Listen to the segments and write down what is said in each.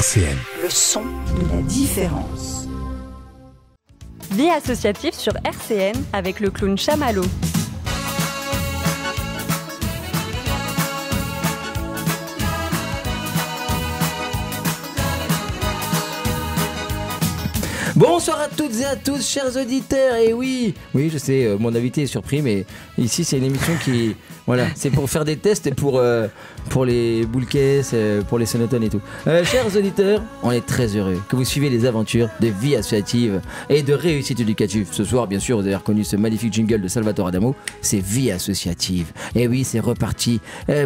RCN. Le son de la différence. Vie associative sur RCN avec le clown Chamallow. Bonsoir à toutes et à tous, chers auditeurs. Et oui, je sais, mon invité est surpris, mais ici c'est une émission qui, voilà, c'est pour faire des tests pour les boules caisses, pour les sonotones et tout. Chers auditeurs, on est très heureux que vous suivez les aventures de vie associative et de réussite éducative. Ce soir, bien sûr, vous avez reconnu ce magnifique jingle de Salvatore Adamo. C'est vie associative. Et oui, c'est reparti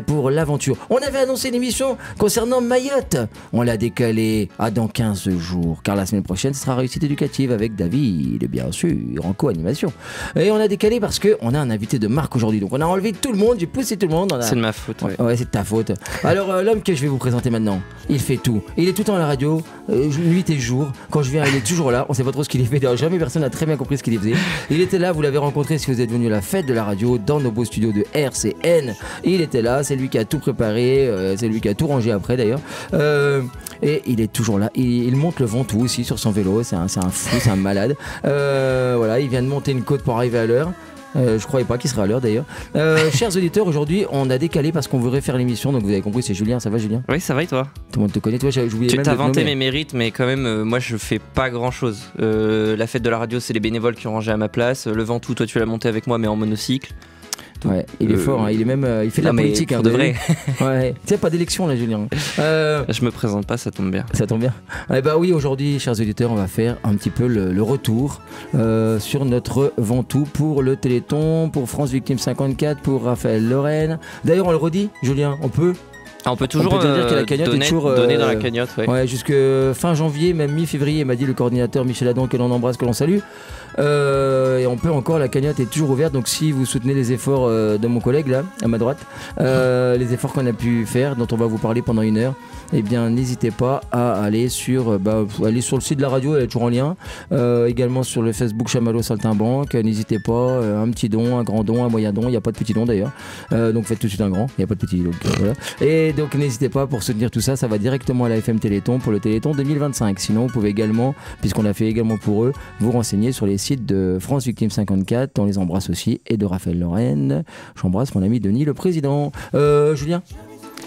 pour l'aventure. On avait annoncé une émission concernant Mayotte. On l'a décalé à dans 15 jours, car la semaine prochaine, ce sera réussite éducative avec David, bien sûr, en co-animation. Et on a décalé parce qu'on a un invité de marque aujourd'hui. Donc on a enlevé tout le monde, j'ai poussé tout le monde. C'est de ma faute. Ouais, c'est de ta faute. Alors l'homme que je vais vous présenter maintenant, il fait tout. Il est tout le temps à la radio, nuit et jour. Quand je viens, il est toujours là. On sait pas trop ce qu'il fait. D'ailleurs, jamais personne n'a très bien compris ce qu'il faisait. Il était là, vous l'avez rencontré si vous êtes venu à la fête de la radio dans nos beaux studios de RCN. Il était là, c'est lui qui a tout préparé, c'est lui qui a tout rangé après d'ailleurs. Et il est toujours là. Il monte le Ventoux aussi sur son vélo. C'est un fou, c'est un malade. Voilà, il vient de monter une côte pour arriver à l'heure. Je croyais pas qu'il serait à l'heure d'ailleurs. Chers auditeurs, aujourd'hui on a décalé parce qu'on voudrait faire l'émission. Donc vous avez compris, c'est Julien. Ça va, Julien? Oui, ça va et toi? Tout le monde te connaît. Toi, j'oubliais tu même t'as de te vanté nommer. mes mérites, mais quand même, moi je fais pas grand chose. La fête de la radio, c'est les bénévoles qui ont rangé à ma place. Le Ventoux, toi tu l'as monté avec moi, mais en monocycle. Ouais, il est fort, hein. Il est même, il fait de la politique, pour hein, de vrai. Ouais, tu sais, pas d'élection là, Julien. Je me présente pas, ça tombe bien. Ça tombe bien. Bah oui, aujourd'hui, chers auditeurs, on va faire un petit peu le retour sur notre Ventoux pour le Téléthon, pour France Victime 54, pour Raphaël Lorraine. D'ailleurs, on le redit, Julien, on peut toujours dire que la cagnotte est toujours donner dans la cagnotte. Ouais, jusque fin janvier, même mi-février, m'a dit le coordinateur Michel Adon, que l'on embrasse, que l'on salue. Et on peut encore, la cagnotte est toujours ouverte. Donc si vous soutenez les efforts de mon collègue là, à ma droite, les efforts qu'on a pu faire, dont on va vous parler pendant une heure, eh bien n'hésitez pas à aller sur le site de la radio, elle est toujours en lien. Également sur le Facebook Chamallow Saltimbanque. N'hésitez pas, un petit don, un grand don, un moyen don. Il n'y a pas de petit don d'ailleurs. Donc faites tout de suite un grand, il n'y a pas de petit. Donc voilà. Et donc n'hésitez pas, pour soutenir tout ça, ça va directement à la FM Téléthon pour le Téléthon 2025. Sinon vous pouvez également, puisqu'on l'a fait également pour eux, vous renseigner sur les sites de France Victime 54, on les embrasse aussi, et de Raphaël Lorraine. J'embrasse mon ami Denis le président. Julien,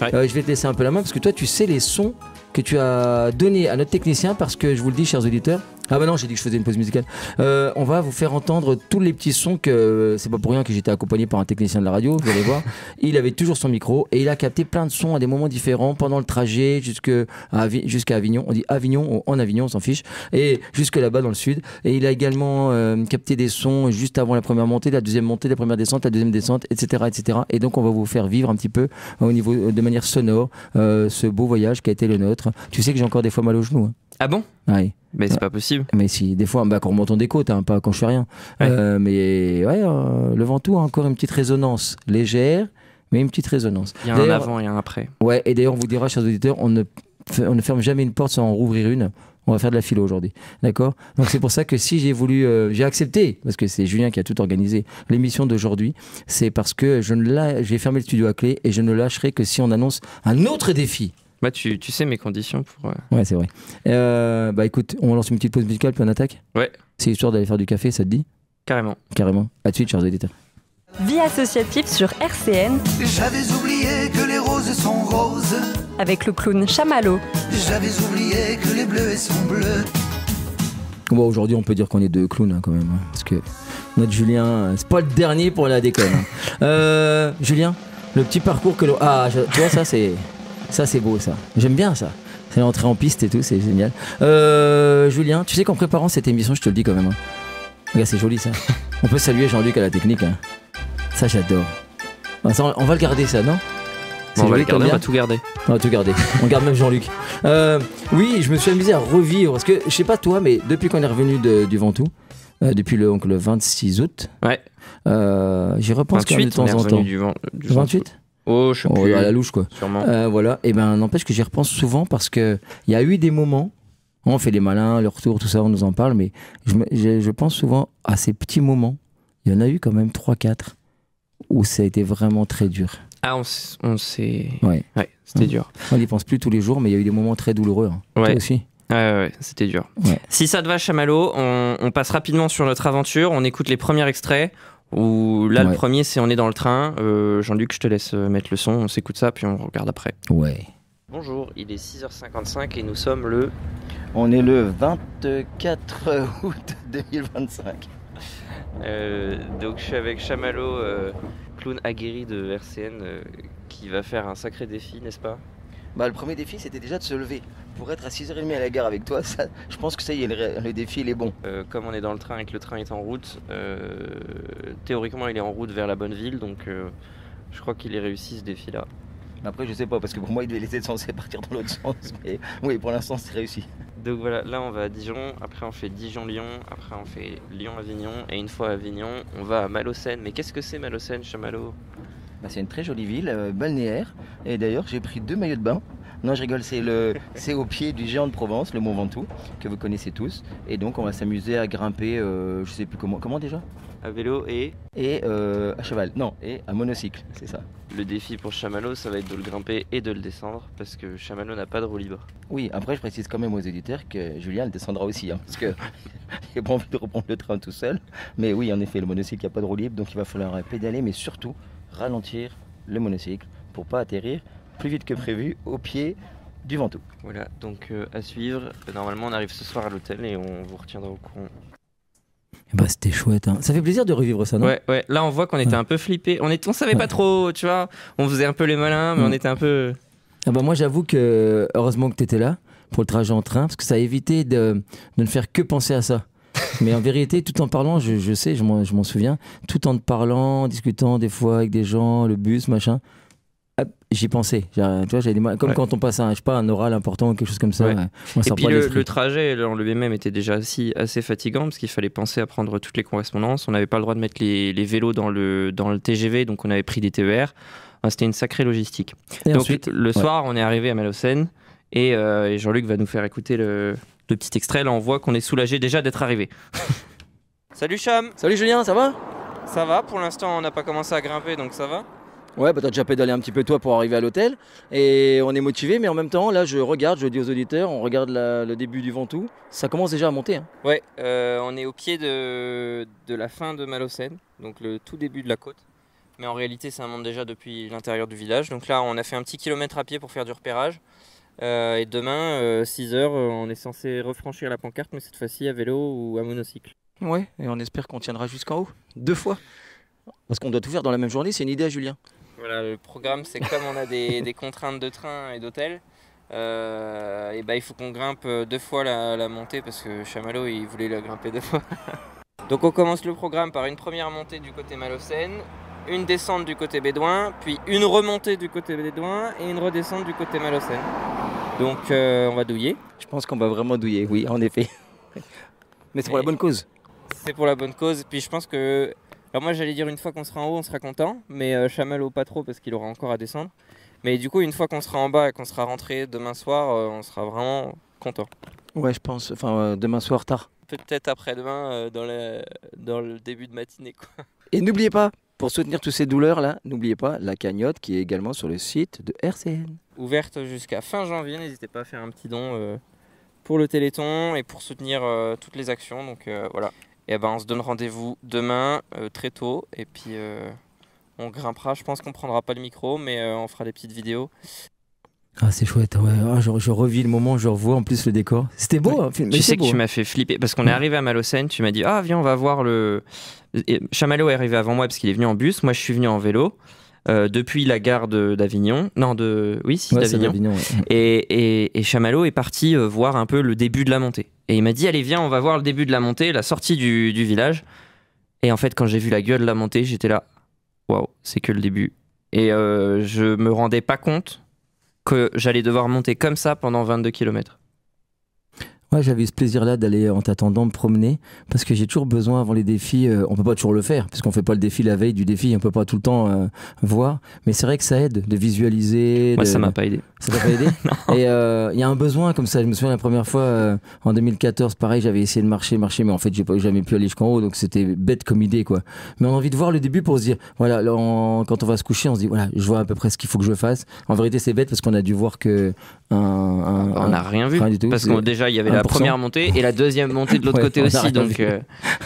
je vais te laisser un peu la main parce que toi tu sais les sons que tu as donnés à notre technicien, parce que je vous le dis, chers auditeurs. Ah bah non, j'ai dit que je faisais une pause musicale. On va vous faire entendre tous les petits sons que c'est pas pour rien que j'étais accompagné par un technicien de la radio, vous allez voir. Il avait toujours son micro et il a capté plein de sons à des moments différents pendant le trajet jusqu'à Avignon. On dit Avignon ou en Avignon, on s'en fiche. Et jusque là-bas dans le sud. Et il a également capté des sons juste avant la première montée, la deuxième montée, la première descente, la deuxième descente, etc., etc. Et donc on va vous faire vivre un petit peu au niveau de manière sonore ce beau voyage qui a été le nôtre. Tu sais que j'ai encore des fois mal aux genoux. Hein. Ah bon? Ouais. Mais c'est pas possible. Mais si, des fois, quand on monte des côtes, hein, pas quand je fais rien. Ouais. Mais ouais, le Ventoux a encore une petite résonance légère, mais une petite résonance. Il y a un avant et un après. Ouais, et d'ailleurs, on vous dira, chers auditeurs, on ne ferme jamais une porte sans en rouvrir une. On va faire de la philo aujourd'hui, d'accord? Donc c'est pour ça que si j'ai voulu, j'ai accepté, parce que c'est Julien qui a tout organisé, l'émission d'aujourd'hui, c'est parce que j'ai fermé le studio à clé et je ne lâcherai que si on annonce un autre défi. Bah tu sais mes conditions pour... Ouais, c'est vrai. Bah écoute, on lance une petite pause musicale puis on attaque. Ouais. C'est histoire d'aller faire du café, ça te dit? Carrément. Carrément. À de suite, chers auditeurs. Vie associative sur RCN J'avais oublié que les roses sont roses. avec le clown Chamallow. J'avais oublié que les bleus sont bleus. Bon, aujourd'hui, on peut dire qu'on est deux clowns hein, quand même, hein, parce que notre Julien, c'est pas le dernier pour la déconne. Hein. Julien, le petit parcours que l'on... Ah, tu vois, ça c'est beau, ça. J'aime bien ça. C'est l'entrée en piste et tout, c'est génial. Julien, tu sais qu'en préparant cette émission, je te le dis quand même. Hein. Regarde, c'est joli ça. On peut saluer Jean-Luc à la technique. Hein. Ça, j'adore. Bah, ça, on va le garder, ça, non? On va le garder, on va tout garder. On va tout garder. On garde même Jean-Luc. Oui, je me suis amusé à revivre. Parce que, je sais pas toi, mais depuis qu'on est revenu du Ventoux, depuis le 26 août, Ouais. j'y repense quand même de temps en temps. Du 28 Oh, je sais plus. à la louche, quoi. Sûrement. Voilà. Et ben, n'empêche que j'y repense souvent parce qu'il y a eu des moments, on fait les malins, le retour, tout ça, on nous en parle, mais je pense souvent à ces petits moments. Il y en a eu quand même 3-4 où ça a été vraiment très dur. Ah, on s'est... Ouais. Ouais, c'était dur. On n'y pense plus tous les jours, mais il y a eu des moments très douloureux. Hein. Ouais. Toi aussi. Ouais, c'était dur. Ouais. Si ça te va, Chamallow, on passe rapidement sur notre aventure. On écoute les premiers extraits. Où là, le premier, c'est on est dans le train. Jean-Luc, je te laisse mettre le son. On s'écoute ça, puis on regarde après. Ouais. Bonjour, il est 6h55 et nous sommes le... On est le 24 août 2025. Donc je suis avec Chamallow, clown aguerri de RCN, qui va faire un sacré défi, n'est-ce pas? Bah, le premier défi, c'était déjà de se lever. Pour être à 6h30 à la gare avec toi, ça, je pense que ça y est, le défi, il est bon. Comme on est dans le train et que le train est en route, théoriquement il est en route vers la bonne ville, donc je crois qu'il ait réussi ce défi-là. Après, je sais pas, parce que pour moi, il était censé partir dans l'autre sens. Mais oui, pour l'instant, c'est réussi. Donc voilà, là on va à Dijon, après on fait Dijon-Lyon, après on fait Lyon-Avignon, et une fois à Avignon, on va à Malaucène. Mais qu'est-ce que c'est Malaucène, Chamallow? Bah, c'est une très jolie ville, balnéaire. Et d'ailleurs, j'ai pris 2 maillots de bain. Non, je rigole, c'est au pied du géant de Provence, le Mont Ventoux, que vous connaissez tous. Et donc, on va s'amuser à grimper, je sais plus comment déjà? À vélo et à cheval, non, et à monocycle, c'est ça. Le défi pour Chamallow, ça va être de le grimper et de le descendre, parce que Chamallow n'a pas de roue libre. Oui, après, je précise quand même aux éditeurs que Julien le descendra aussi, hein, parce que j'ai pas envie de reprendre le train tout seul. Mais oui, en effet, le monocycle, il n'y a pas de roue libre, donc il va falloir pédaler, mais surtout ralentir le monocycle pour pas atterrir plus vite que prévu au pied du Ventoux. Voilà, donc à suivre. Normalement, on arrive ce soir à l'hôtel et on vous retiendra au courant. Bah, c'était chouette. Hein. Ça fait plaisir de revivre ça, non? Ouais. Là, on voit qu'on était un peu flippés. On savait pas trop, tu vois. On faisait un peu les malins, mais on était un peu... Ah bah moi, j'avoue que heureusement que tu étais là pour le trajet en train, parce que ça a évité de ne faire que penser à ça. Mais en vérité, tout en parlant, je sais, je m'en souviens, tout en te parlant, en discutant des fois avec des gens, le bus, machin, hop, j'y pensais. Tu vois, j'avais des mal, comme quand on passe un oral important ou quelque chose comme ça. Ouais. On Et puis le trajet en lui-même était déjà assez fatigant parce qu'il fallait penser à prendre toutes les correspondances. On n'avait pas le droit de mettre les vélos dans le TGV, donc on avait pris des TER. Enfin, c'était une sacrée logistique. Et donc ensuite, le soir, on est arrivé à Malaucène et Jean-Luc va nous faire écouter le petit extrait. Là, on voit qu'on est soulagé déjà d'être arrivé. Salut Cham. Salut Julien, ça va? Ça va, pour l'instant on n'a pas commencé à grimper, donc ça va. Ouais, bah t'as déjà pédalé un petit peu toi pour arriver à l'hôtel et on est motivé, mais en même temps là je dis aux auditeurs, on regarde le début du Ventoux, ça commence déjà à monter. Hein. Ouais, on est au pied de la fin de Malaucène, donc le tout début de la côte. Mais en réalité ça monte déjà depuis l'intérieur du village. Donc là on a fait un petit kilomètre à pied pour faire du repérage. Et demain, 6h, on est censé refranchir la pancarte, mais cette fois-ci à vélo ou à monocycle. Ouais, et on espère qu'on tiendra jusqu'en haut, 2 fois. Parce qu'on doit tout faire dans la même journée, c'est une idée à Julien. Voilà, le programme, c'est comme on a des contraintes de train et d'hôtel, et bah, il faut qu'on grimpe 2 fois la montée, parce que Chamallow, il voulait la grimper 2 fois. Donc on commence le programme par une première montée du côté Malaucène, une descente du côté Bédouin, puis une remontée du côté Bédouin et une redescente du côté Malaucène. Donc on va douiller. Je pense qu'on va vraiment douiller, oui, en effet. Mais c'est pour la bonne cause. C'est pour la bonne cause. Puis je pense que... Alors moi j'allais dire une fois qu'on sera en haut, on sera content. Mais Chamallow pas trop parce qu'il aura encore à descendre. Mais du coup, une fois qu'on sera en bas et qu'on sera rentré demain soir, on sera vraiment content. Ouais, je pense. Enfin, demain soir tard. Peut-être après-demain dans le début de matinée, quoi. Et n'oubliez pas, pour soutenir toutes ces douleurs-là, n'oubliez pas la cagnotte qui est également sur le site de RCN. Ouverte jusqu'à fin janvier, n'hésitez pas à faire un petit don pour le Téléthon et pour soutenir toutes les actions. Donc voilà. Et ben on se donne rendez-vous demain très tôt et puis on grimpera. Je pense qu'on prendra pas le micro, mais on fera des petites vidéos. Ah c'est chouette, ouais. Ah, je revis le moment, je revois en plus le décor. C'était beau, ouais. Hein, film. Tu sais beau, que tu m'as fait flipper parce qu'on est arrivé à Malaucène. Tu m'as dit viens on va voir le. Chamallow est arrivé avant moi parce qu'il est venu en bus. Moi je suis venu en vélo. Depuis la gare d'Avignon, d'Avignon. Ouais. Et Chamallow est parti voir un peu le début de la montée. Et il m'a dit allez viens on va voir le début de la montée, la sortie du village. Et en fait quand j'ai vu la gueule de la montée, j'étais là, waouh, c'est que le début. Et je me rendais pas compte que j'allais devoir monter comme ça pendant 22 km. Ouais, j'avais ce plaisir-là d'aller en t'attendant me promener parce que j'ai toujours besoin avant les défis. On peut pas toujours le faire parce qu'on fait pas le défi la veille du défi. On peut pas tout le temps voir. Mais c'est vrai que ça aide de visualiser. Moi, ça m'a pas aidé. Ça t'a pas aidé? Et il y a un besoin comme ça. Je me souviens la première fois en 2014, pareil, j'avais essayé de marcher, mais en fait, j'ai pas jamais pu aller jusqu'en haut. Donc c'était bête comme idée, quoi. Mais on a envie de voir le début pour se dire, voilà, là, quand on va se coucher, on se dit, voilà, je vois à peu près ce qu'il faut que je fasse. En vérité, c'est bête parce qu'on a dû voir que on n'a rien vu. Rien du tout, parce que déjà, il y avait la première montée et la deuxième montée de l'autre côté aussi. Donc,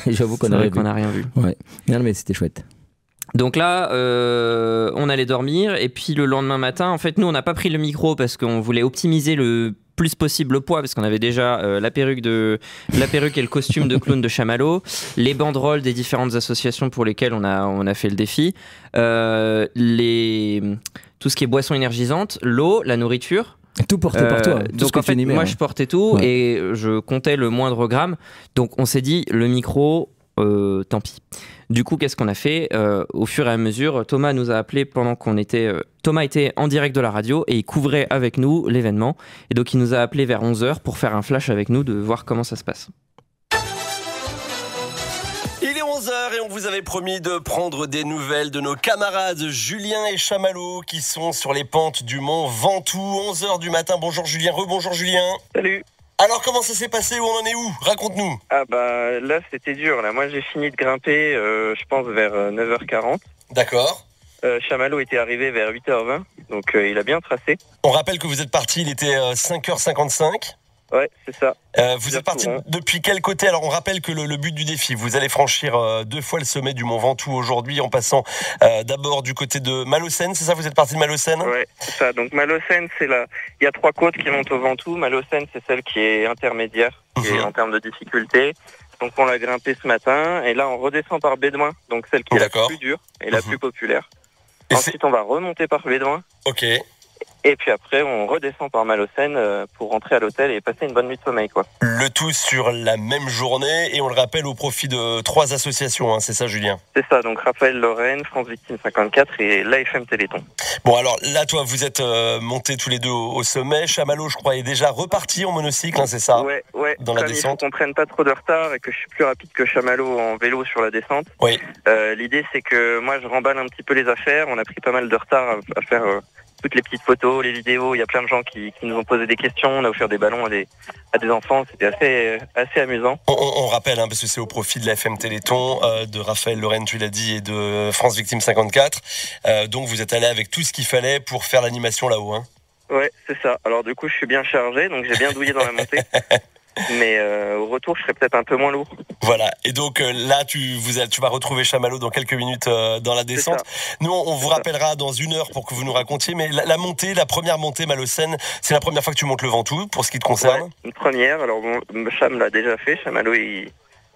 j'avoue qu'on n'a rien vu. Ouais. Non, mais c'était chouette. Donc là, on allait dormir et puis le lendemain matin, en fait, nous, on n'a pas pris le micro parce qu'on voulait optimiser le plus possible le poids parce qu'on avait déjà la perruque et le costume de clown de Chamallow, les banderoles des différentes associations pour lesquelles on a fait le défi, tout ce qui est boissons énergisantes, l'eau, la nourriture. Tout porté par toi. Donc en fait, moi je portais tout et je comptais le moindre gramme. Donc on s'est dit, le micro, tant pis. Du coup, qu'est-ce qu'on a fait au fur et à mesure, Thomas nous a appelé pendant qu'on était... Thomas était en direct de la radio et il couvrait avec nous l'événement. Et donc il nous a appelé vers 11h pour faire un flash avec nous, de voir comment ça se passe. Il est 11h et on vous avait promis de prendre des nouvelles de nos camarades Julien et Chamallow qui sont sur les pentes du mont Ventoux. 11h du matin. Bonjour Julien, rebonjour Julien. Salut. Alors comment ça s'est passé, où on en est où? Raconte-nous. Ah bah là c'était dur, là moi j'ai fini de grimper je pense vers 9h40. D'accord. Chamallow était arrivé vers 8h20, donc il a bien tracé. On rappelle que vous êtes parti, il était 5h55. Ouais, c'est ça. Vous êtes parti depuis quel côté? Alors on rappelle que le but du défi, vous allez franchir 2 fois le sommet du mont Ventoux aujourd'hui en passant d'abord du côté de Malocène, c'est ça? Vous êtes parti de Malocène? Ouais, c'est ça. Donc Malocène, c'est là. Il y a 3 côtes qui montent au Ventoux. Malocène, c'est celle qui est intermédiaire, qui est en termes de difficulté. Donc on l'a grimpé ce matin et là on redescend par Bédouin, donc celle qui est la plus dure et la plus populaire. Et ensuite on va remonter par Bédouin. Ok. Et puis après, on redescend par Malocène pour rentrer à l'hôtel et passer une bonne nuit de sommeil, quoi. Le tout sur la même journée et on le rappelle au profit de 3 associations, hein, c'est ça Julien? C'est ça, donc Raphaël Lorraine, France Victime 54 et l'AFM Téléthon. Bon alors là, toi, vous êtes montés tous les deux au sommet. Chamallow, je crois, est déjà reparti en monocycle, hein, c'est ça? Ouais. Dans la descente. Il faut qu'on prenne pas trop de retard et que je suis plus rapide que Chamallow en vélo sur la descente. Oui. L'idée, c'est que moi, je remballe un petit peu les affaires. On a pris pas mal de retard à faire... toutes les petites photos, les vidéos, il y a plein de gens qui nous ont posé des questions, on a offert des ballons à des enfants, c'était assez amusant. On rappelle, hein, parce que c'est au profit de la FM Téléthon, de Raphaël Lorraine, tu l'as dit, et de France Victime 54. Donc vous êtes allé avec tout ce qu'il fallait pour faire l'animation là-haut. Hein. Ouais, c'est ça. Alors du coup, je suis bien chargé, donc j'ai bien douillé dans la montée. Mais au retour, je serai peut-être un peu moins lourd. Voilà, et donc là, tu vas retrouver Chamallow dans quelques minutes dans la descente. Nous, on vous rappellera dans 1 heure pour que vous nous racontiez, mais la montée, la première montée Malocène, c'est la première fois que tu montes le Ventoux, pour ce qui te concerne? Ouais, une première, alors bon, Cham l'a déjà fait, Chamallow il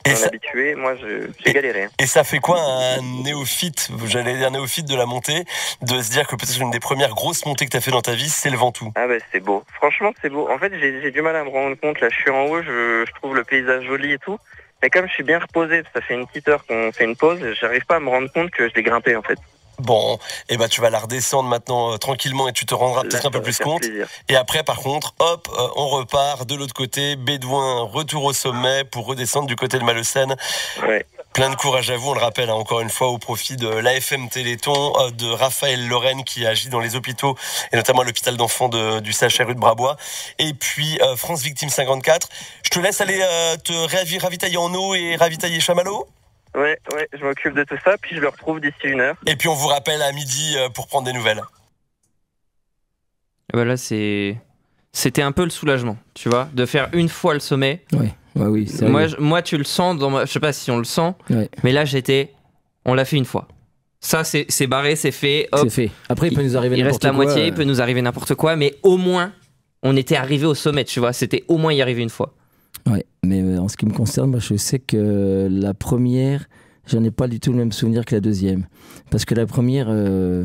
est habitué, moi j'ai galéré. Et ça fait quoi un néophyte, j'allais dire néophyte de la montée, de se dire que peut-être une des premières grosses montées que tu as fait dans ta vie, c'est le Ventoux? Ah ben c'est beau, franchement c'est beau. En fait j'ai du mal à me rendre compte, là je suis en haut, je trouve le paysage joli et tout, mais comme je suis bien reposé, ça fait une petite heure qu'on fait une pause, j'arrive pas à me rendre compte que je l'ai grimpé en fait. Bon, et ben tu vas la redescendre maintenant tranquillement et tu te rendras peut-être un peu plus compte. Et après, par contre, hop, on repart de l'autre côté, Bédouin, retour au sommet pour redescendre du côté de Malocène. Ouais. Plein de courage à vous, on le rappelle, hein, encore une fois, au profit de l'AFM Téléthon, de Raphaël Lorraine qui agit dans les hôpitaux, et notamment à l'hôpital d'enfants du CHRU de Brabois. Et puis France Victime 54. Je te laisse aller te ravitailler en eau et ravitailler Chamallow. Ouais, je m'occupe de tout ça, puis je le retrouve d'ici 1 heure. Et puis on vous rappelle à midi pour prendre des nouvelles. Et ben là, c'était un peu le soulagement, tu vois, de faire une fois le sommet. Oui. Moi, tu le sens, je sais pas si on le sent, mais là, on l'a fait une fois. Ça, c'est barré, c'est fait. Hop. C'est fait. Après, il peut nous arriver n'importe quoi. Il reste la moitié, il peut nous arriver n'importe quoi, mais au moins, on était arrivé au sommet, tu vois, c'était au moins y arriver une fois. Ouais, mais en ce qui me concerne, moi, je sais que la première, j'en ai pas du tout le même souvenir que la deuxième. Parce que la première...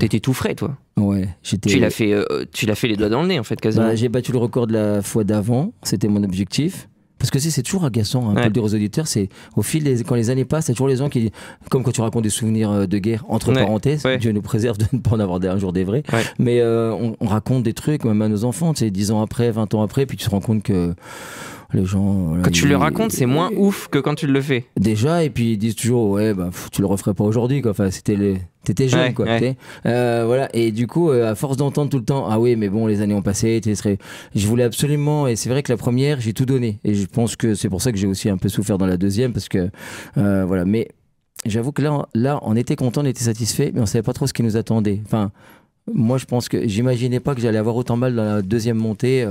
T'étais tout frais, toi. Ouais, j'étais... Tu l'as fait les doigts dans le nez, en fait, quasiment. Bah, j'ai battu le record de la fois d'avant, c'était mon objectif. Parce que c'est toujours agaçant, hein, pour le dire aux auditeurs, c'est au fil quand les années passent, c'est toujours les gens qui, comme quand tu racontes des souvenirs de guerre, entre parenthèses, Dieu nous préserve de ne pas en avoir un jour des vrais, mais on raconte des trucs, même à nos enfants, tu sais, 10 ans après, 20 ans après, puis tu te rends compte que Les gens, quand tu le racontes, c'est moins ouf que quand tu le fais. Déjà, et puis ils disent toujours, ouais, tu le referais pas aujourd'hui, quoi. Enfin, t'étais jeune, quoi. Ouais. Voilà. Et du coup, à force d'entendre tout le temps, ah oui, mais bon, les années ont passé, je voulais absolument, et c'est vrai que la première, j'ai tout donné. Et je pense que c'est pour ça que j'ai aussi un peu souffert dans la deuxième, parce que, voilà. Mais j'avoue que là, on était content, on était satisfait, mais on savait pas trop ce qui nous attendait. Enfin, moi, je pense que j'imaginais pas que j'allais avoir autant mal dans la deuxième montée,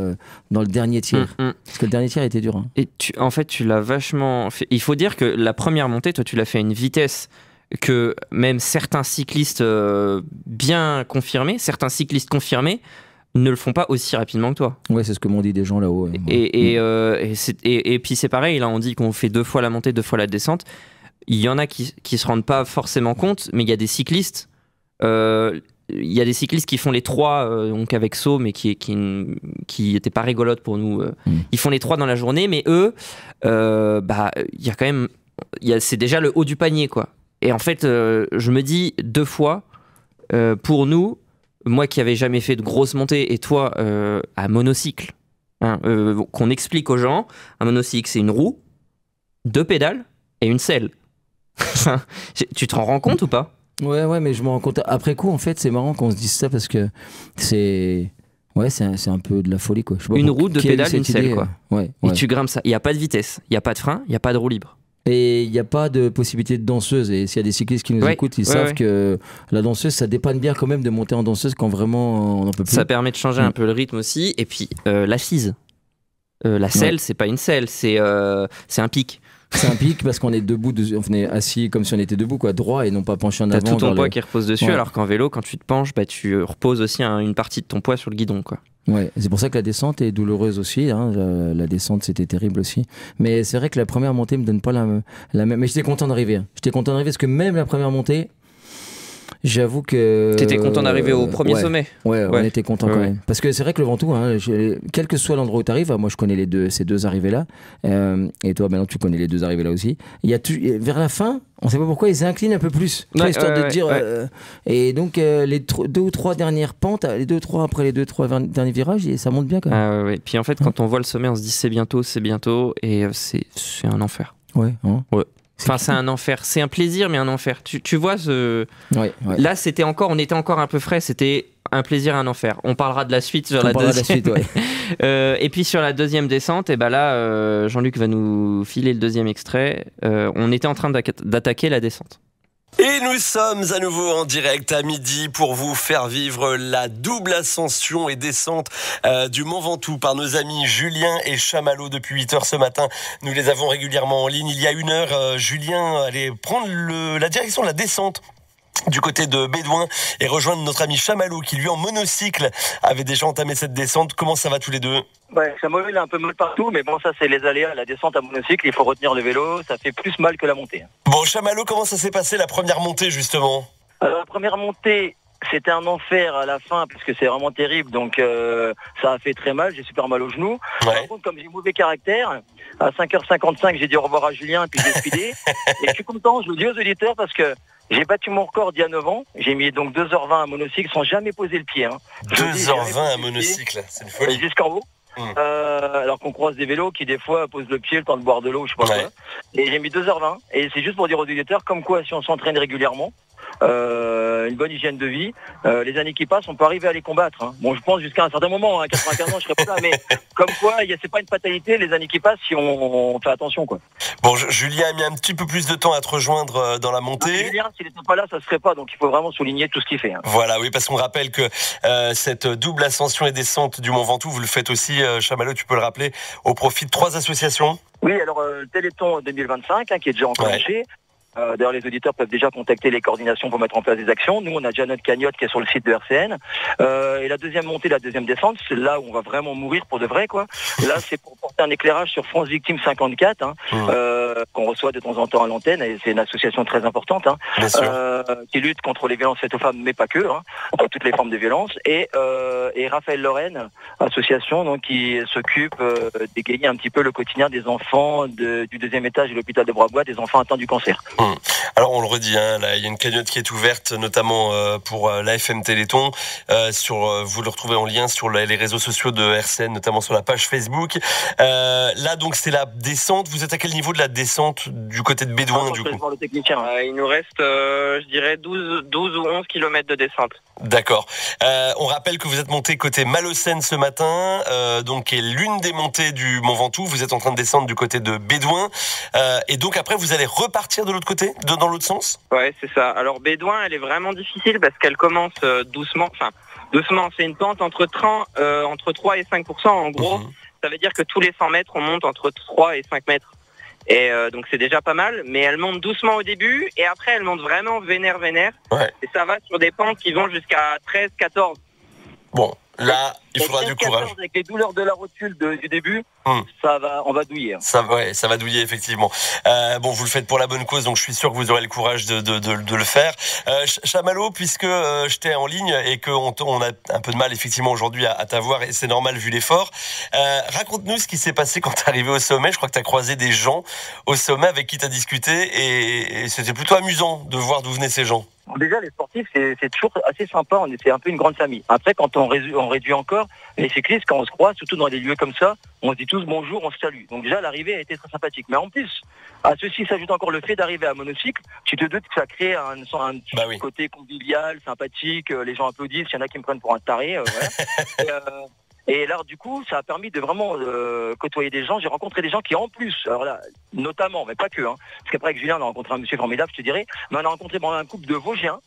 dans le dernier tiers. Parce que le dernier tiers était dur. Hein. Et en fait, tu l'as vachement fait. Il faut dire que la première montée, toi, tu l'as fait à une vitesse que même certains cyclistes bien confirmés, ne le font pas aussi rapidement que toi. Ouais, c'est ce que m'ont dit des gens là-haut. Et puis c'est pareil, là, on dit qu'on fait 2 fois la montée, 2 fois la descente. Il y en a qui se rendent pas forcément compte, mais il y a des cyclistes. Il y a des cyclistes qui font les 3 donc avec saut, mais qui étaient pas rigolotes pour nous. Ils font les 3 dans la journée, mais eux, il y a quand même, c'est déjà le haut du panier, quoi. Et en fait, je me dis 2 fois, pour nous, moi qui avais jamais fait de grosses montées, et toi à monocycle, hein, qu'on explique aux gens, un monocycle, c'est une roue, 2 pédales et une selle. Tu te rends compte ou pas ? Ouais, mais je me rends compte après coup. En fait, c'est marrant qu'on se dise ça parce que c'est un peu de la folie, quoi. Une roue, 2 pédales, une selle, quoi. Ouais. Et tu grimpes ça. Il n'y a pas de vitesse, il n'y a pas de frein, il n'y a pas de roue libre. Et il n'y a pas de possibilité de danseuse. Et s'il y a des cyclistes qui nous écoutent, ils savent que la danseuse, ça dépanne bien quand même de monter en danseuse quand vraiment on n'en peut plus. Ça permet de changer un peu le rythme aussi. Et puis l'assise. La selle, c'est pas une selle, c'est un pic. C'est un pic parce qu'on est debout, on est assis comme si on était debout, quoi, droit et non pas penché en avant. T'as tout ton poids qui repose dessus, alors qu'en vélo, quand tu te penches, tu reposes aussi une partie de ton poids sur le guidon, quoi. Ouais, c'est pour ça que la descente est douloureuse aussi. Hein. La descente, c'était terrible aussi. Mais c'est vrai que la première montée me donne pas la même. Mais j'étais content d'arriver. J'étais content d'arriver parce que même la première montée, j'avoue que... T'étais content d'arriver au premier sommet. Ouais, on était content quand même. Parce que c'est vrai que le Ventoux, hein, quel que soit l'endroit où t'arrives, moi je connais ces 2 arrivées-là, et toi maintenant tu connais les 2 arrivées là aussi. Vers la fin, on sait pas pourquoi ils s'inclinent un peu plus, histoire de dire. Et donc les 2 ou 3 dernières pentes, les 2-3 après les 2-3 derniers virages, et ça monte bien quand même. Ouais. Puis en fait, quand on voit le sommet, on se dit c'est bientôt, et c'est un enfer. Ouais. Enfin, c'est un enfer. C'est un plaisir, mais un enfer. Tu vois, là, on était encore un peu frais. C'était un plaisir, un enfer. On parlera de la suite sur la deuxième. Et puis sur la deuxième descente, et là, Jean-Luc va nous filer le deuxième extrait. On était en train d'attaquer la descente. Et nous sommes à nouveau en direct à midi pour vous faire vivre la double ascension et descente du Mont Ventoux par nos amis Julien et Chamallow depuis 8h ce matin. Nous les avons régulièrement en ligne. Il y a 1 heure, Julien allait prendre la direction de la descente du côté de Bédouin et rejoindre notre ami Chamallow qui lui en monocycle avait déjà entamé cette descente. Comment ça va tous les deux ? Chamallow il a un peu mal partout, mais bon, ça c'est les aléas, la descente à monocycle, il faut retenir le vélo, ça fait plus mal que la montée. Bon, Chamallow, comment ça s'est passé la première montée justement ? Alors, la première montée, c'était un enfer à la fin parce que c'est vraiment terrible, donc ça a fait très mal, j'ai super mal aux genoux. Par contre, comme j'ai mauvais caractère, à 5h55 j'ai dit au revoir à Julien puis j'ai speedé. Et je suis content, je le dis aux auditeurs parce que j'ai battu mon record d'il y a 9 ans, j'ai mis donc 2h20 à monocycle sans jamais poser le pied. 2h20 à monocycle, c'est une folie. Jusqu'en haut. Alors qu'on croise des vélos qui des fois posent le pied le temps de boire de l'eau, je sais pas quoi. Et j'ai mis 2h20. Et c'est juste pour dire aux auditeurs comme quoi si on s'entraîne régulièrement, une bonne hygiène de vie, les années qui passent, on peut arriver à les combattre. Hein. Bon, je pense jusqu'à un certain moment, à 95 ans, je serai pas là, mais comme quoi, c'est pas une fatalité, les années qui passent, si on fait attention, quoi. Bon, Julien a mis un petit peu plus de temps à te rejoindre dans la montée. Julien, s'il n'était pas là, ça se ferait pas, donc il faut vraiment souligner tout ce qu'il fait. Hein. Voilà, oui, parce qu'on rappelle que cette double ascension et descente du Mont Ventoux, vous le faites aussi, Chamallow, tu peux le rappeler, au profit de 3 associations. Oui, alors le Téléthon 2025, qui est déjà enclenché. D'ailleurs, les auditeurs peuvent déjà contacter les coordinations pour mettre en place des actions. Nous, on a déjà notre cagnotte qui est sur le site de RCN. Et la deuxième montée, la deuxième descente, c'est là où on va vraiment mourir pour de vrai, quoi. Là, c'est pour porter un éclairage sur France Victime 54. qu'on reçoit de temps en temps à l'antenne, et c'est une association très importante, qui lutte contre les violences faites aux femmes, mais pas que, toutes les formes de violence, et Raphaël Lorraine, association donc, qui s'occupe d'égayer un petit peu le quotidien des enfants du 2e étage de l'hôpital de Brabois, des enfants atteints du cancer. Alors on le redit, là, il y a une cagnotte qui est ouverte, notamment pour l'AFM Téléthon. Vous le retrouvez en lien sur les réseaux sociaux de RCN, notamment sur la page Facebook. Là donc c'est la descente. Vous êtes à quel niveau de la descente du côté de Bédouin du coup? Le technicien. Il nous reste, je dirais, 12 ou 11 km de descente. D'accord. On rappelle que vous êtes monté côté Malocène ce matin, donc qui est l'une des montées du Mont Ventoux. Vous êtes en train de descendre du côté de Bédouin, et donc après vous allez repartir de l'autre côté, dans l'autre sens. Ouais, c'est ça. Alors Bédouin, elle est vraiment difficile parce qu'elle commence doucement. Enfin, doucement, c'est une pente entre 3 et 5%. En gros, ça veut dire que tous les 100 mètres, on monte entre 3 et 5 mètres. Et donc c'est déjà pas mal, mais elle monte doucement au début et après elle monte vraiment vénère. Ouais. Et ça va sur des pentes qui vont jusqu'à 13, 14. Bon, là, il faudra du courage. Avec les douleurs de la rotule du début, on va douiller. Ça va douiller effectivement. Vous le faites pour la bonne cause, donc je suis sûr que vous aurez le courage de le faire. Chamallow, puisque je t'ai en ligne et qu'on a un peu de mal effectivement aujourd'hui à t'avoir, et c'est normal vu l'effort. Raconte-nous ce qui s'est passé quand t'es arrivé au sommet. Je crois que t'as croisé des gens au sommet avec qui t'as discuté et c'était plutôt amusant de voir d'où venaient ces gens. Déjà, les sportifs, c'est toujours assez sympa. C'est un peu une grande famille. Après, quand on réduit encore, les cyclistes, quand on se croise, surtout dans des lieux comme ça, on se dit tous bonjour, on se salue. Donc déjà, l'arrivée a été très sympathique. Mais en plus, à ceci s'ajoute encore le fait d'arriver à monocycle. Tu te doutes que ça crée un côté convivial, sympathique. Les gens applaudissent. Il y en a qui me prennent pour un taré. Et là, du coup, ça a permis de vraiment côtoyer des gens. J'ai rencontré des gens qui, en plus, alors là, notamment, mais pas que, parce qu'après avec Julien, on a rencontré un monsieur formidable, je te dirais, mais on a rencontré un couple de Vosgiens,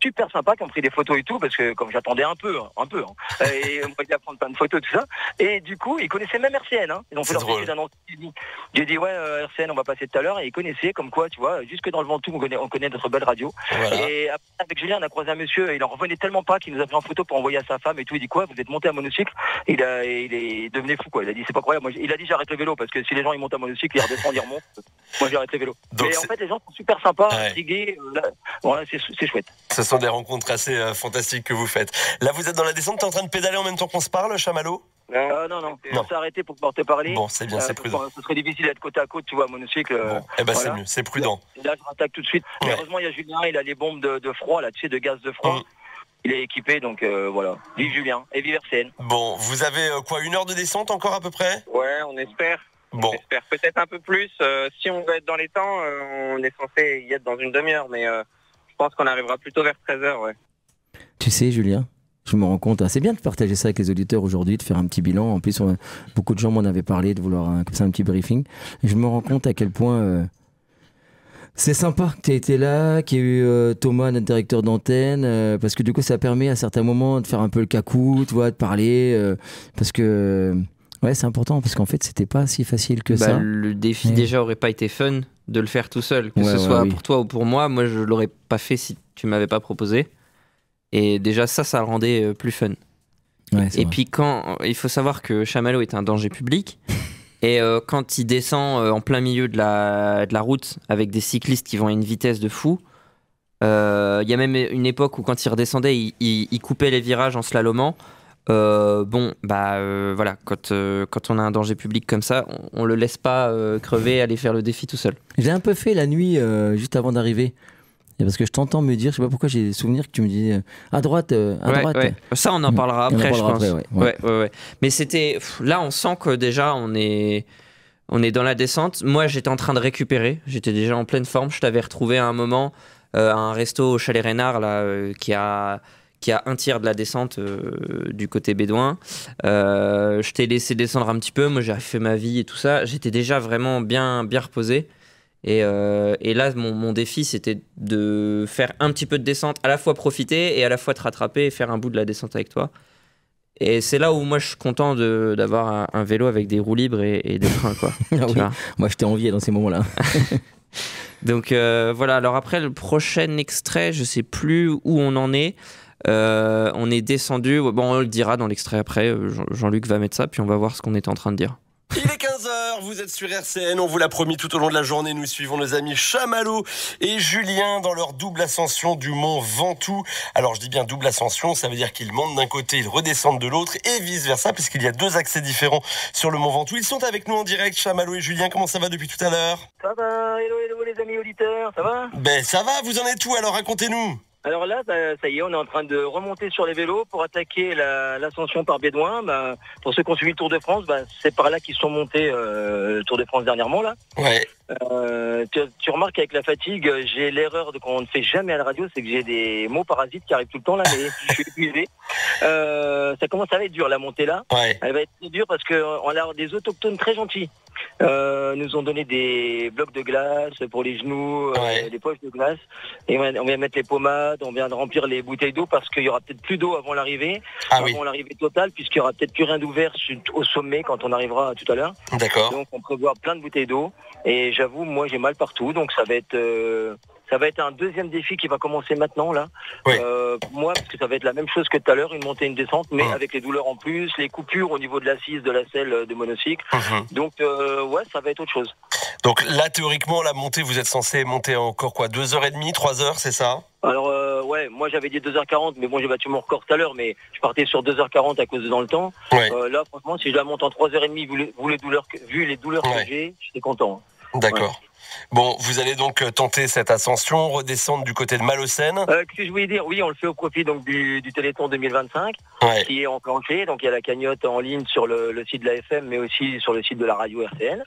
super sympa, qui ont pris des photos et tout, parce que comme j'attendais un peu, et on pouvait prendre plein de photos, tout ça. Et du coup, ils connaissaient même RCN, Ils ont fait leur petite d'annonce. J'ai dit, RCN, on va passer tout à l'heure, et ils connaissaient, comme quoi, tu vois, jusque dans le Ventoux, on connaît notre belle radio. Voilà. Et après, avec Julien, on a croisé un monsieur, il en revenait tellement pas qu'il nous a pris en photo pour envoyer à sa femme et tout. Il dit, quoi, vous êtes monté à monocycle? Il est devenu fou, quoi. Il a dit, c'est pas croyable. Il a dit, j'arrête le vélo, parce que si les gens ils montent à monocycle, ils redescendent, ils remontent. Moi, j'arrête le vélo. Donc, mais en fait, les gens sont super sympas, intrigués. C'est chouette. Ce sont des rencontres assez fantastiques que vous faites. Là, vous êtes dans la descente, t'es en train de pédaler en même temps qu'on se parle, Chamallow? Non. On s'est arrêté pour pouvoir te parler. Bon, c'est bien, c'est prudent. Ce serait difficile d'être côte à côte, tu vois, à monocycle. C'est mieux, c'est prudent. Là, je rattaque tout de suite. Mais heureusement, il y a Julien, il a les bombes de froid, là, tu sais, de gaz de froid. Il est équipé, donc voilà. Vive Julien et vive RCN. Bon, vous avez 1 heure de descente encore à peu près? Ouais, on espère. Bon. On espère peut-être un peu plus. Si on veut être dans les temps, on est censé y être dans une demi-heure, mais je pense qu'on arrivera plutôt vers 13h, ouais. Tu sais, Julien, je me rends compte, c'est bien de partager ça avec les auditeurs aujourd'hui, de faire un petit bilan. En plus, beaucoup de gens m'en avaient parlé, de vouloir comme ça un petit briefing. Et je me rends compte à quel point c'est sympa que tu aies été là, qu'il y ait eu Thomas, notre directeur d'antenne, parce que du coup, ça permet à certains moments de faire un peu le cacou, tu vois, de parler, parce que c'est important, parce qu'en fait, c'était pas si facile que ça. Le défi déjà aurait pas été fun de le faire tout seul, que ce soit pour toi ou pour moi. Moi, je l'aurais pas fait si tu m'avais pas proposé. Et déjà, ça le rendait plus fun. Et puis, il faut savoir que Chamallow est un danger public. Et quand il descend en plein milieu de la route avec des cyclistes qui vont à une vitesse de fou, il y a même une époque où quand il redescendait, il coupait les virages en slalomant. Voilà, quand on a un danger public comme ça, on le laisse pas crever, aller faire le défi tout seul. J'ai un peu fait la nuit juste avant d'arriver. Parce que je t'entends me dire, je sais pas pourquoi j'ai des souvenirs que tu me dis à droite, droite. Ouais. Ça, on en parlera après, je pense. Ouais. Mais c'était là, on sent que déjà on est dans la descente. Moi, j'étais en train de récupérer. J'étais déjà en pleine forme. Je t'avais retrouvé à un moment à un resto au Chalet Reynard là, qui a un tiers de la descente du côté bédouin. Je t'ai laissé descendre un petit peu. Moi, j'ai fait ma vie et tout ça. J'étais déjà vraiment bien reposé. Et là, mon défi, c'était de faire un petit peu de descente, à la fois profiter et à la fois te rattraper et faire un bout de la descente avec toi. Et c'est là où moi, je suis content d'avoir un vélo avec des roues libres et des freins, quoi. Moi, je t'ai envié dans ces moments-là. Donc voilà, alors après, le prochain extrait, je sais plus où on en est. On est descendu, on le dira dans l'extrait après, Jean-Luc va mettre ça, puis on va voir ce qu'on est en train de dire. Il est 15h, vous êtes sur RCN, on vous l'a promis tout au long de la journée, nous suivons nos amis Chamallow et Julien dans leur double ascension du mont Ventoux. Alors je dis bien double ascension, ça veut dire qu'ils montent d'un côté, ils redescendent de l'autre et vice versa, puisqu'il y a 2 accès différents sur le mont Ventoux. Ils sont avec nous en direct, Chamallow et Julien, comment ça va depuis tout à l'heure? Ça va, hello les amis auditeurs, ça va? Ben ça va, vous en êtes où alors, racontez-nous. Alors là, ça y est, on est en train de remonter sur les vélos pour attaquer l'ascension par Bédouin. Pour ceux qui ont suivi le Tour de France, c'est par là qu'ils sont montés le Tour de France dernièrement là. Ouais. Tu remarques qu'avec la fatigue, j'ai l'erreur qu'on ne fait jamais à la radio, c'est que j'ai des mots parasites qui arrivent tout le temps là, mais je suis épuisé. Ça commence à être dur la montée là. Ouais. Elle va être très dure parce qu'on a des autochtones très gentils. Nous ont donné des blocs de glace pour les genoux, des poches de glace, et on vient mettre les pommades, on vient de remplir les bouteilles d'eau parce qu'il y aura peut-être plus d'eau avant l'arrivée, l'arrivée totale, puisqu'il y aura peut-être plus rien d'ouvert au sommet quand on arrivera tout à l'heure. D'accord. Donc on prévoit plein de bouteilles d'eau, et j'avoue, moi j'ai mal partout, donc ça va être un deuxième défi qui va commencer maintenant là. Oui. Moi, parce que ça va être la même chose que tout à l'heure, une montée, une descente, mais avec les douleurs en plus, les coupures au niveau de l'assise, de la selle de monocycle. Donc ça va être autre chose. Donc là, théoriquement, la montée, vous êtes censé monter encore quoi, 2h30, 3h, c'est ça? Alors moi j'avais dit 2h40, mais bon j'ai battu mon record tout à l'heure, mais je partais sur 2h40 à cause de dans le temps. Ouais. Là franchement, si je la monte en 3h30, vu les douleurs que j'ai, j'étais content. D'accord. Ouais. Bon, vous allez donc tenter cette ascension, redescendre du côté de Malocène. Qu'est-ce que je voulais dire? Oui, on le fait au profit donc du Téléthon 2025, qui est enclenché. Donc il y a la cagnotte en ligne sur le site de la FM, mais aussi sur le site de la radio RCN.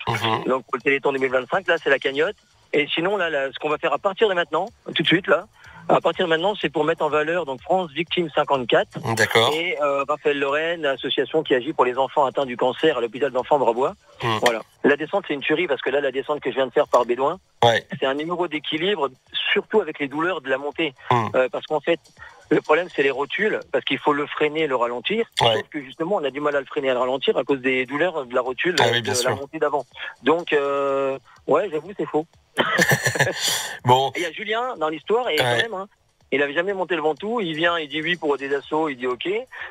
Donc pour le Téléthon 2025, là c'est la cagnotte. Et sinon là, ce qu'on va faire à partir de maintenant, tout de suite là, à partir de maintenant, c'est pour mettre en valeur donc France Victime 54. D'accord. Et Raphaël Lorraine, l'association qui agit pour les enfants atteints du cancer à l'hôpital d'enfants de Brabois. Voilà. La descente, c'est une tuerie parce que là, la descente que je viens de faire par Bédouin, c'est un numéro d'équilibre, surtout avec les douleurs de la montée. Parce qu'en fait, le problème, c'est les rotules, parce qu'il faut le freiner, le ralentir. Sauf que justement, on a du mal à le freiner et à le ralentir à cause des douleurs de la rotule de la montée d'avant. Donc, j'avoue, c'est faux. Bon. Il y a Julien dans l'histoire, et quand même, il avait jamais monté le Ventoux, il vient, il dit oui pour des assauts, il dit ok,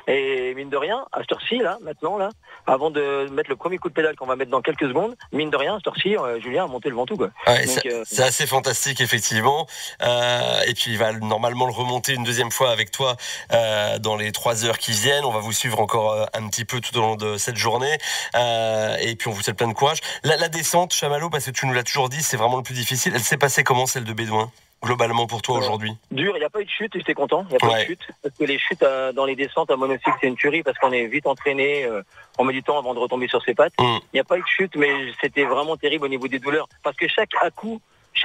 et mine de rien, à cette heure-ci, là, maintenant, là, avant de mettre le premier coup de pédale qu'on va mettre dans quelques secondes, mine de rien, à cette heure-ci, Julien a monté le Ventoux, quoi. Ouais, donc, c'est assez fantastique, effectivement, et puis il va normalement le remonter une deuxième fois avec toi dans les 3 heures qui viennent. On va vous suivre encore un petit peu tout au long de cette journée, et puis on vous souhaite plein de courage. La descente, Chamallow, parce que tu nous l'as toujours dit, c'est vraiment le plus difficile. Elle s'est passée comment, celle de Bédouin, globalement pour toi aujourd'hui? Dur, il n'y a pas eu de chute, j'étais content, il n'y a pas eu de chute, parce que les chutes dans les descentes à monocycle, c'est une tuerie, parce qu'on est vite entraîné, on met du temps avant de retomber sur ses pattes. Il n'y a pas eu de chute, mais c'était vraiment terrible au niveau des douleurs, parce que chaque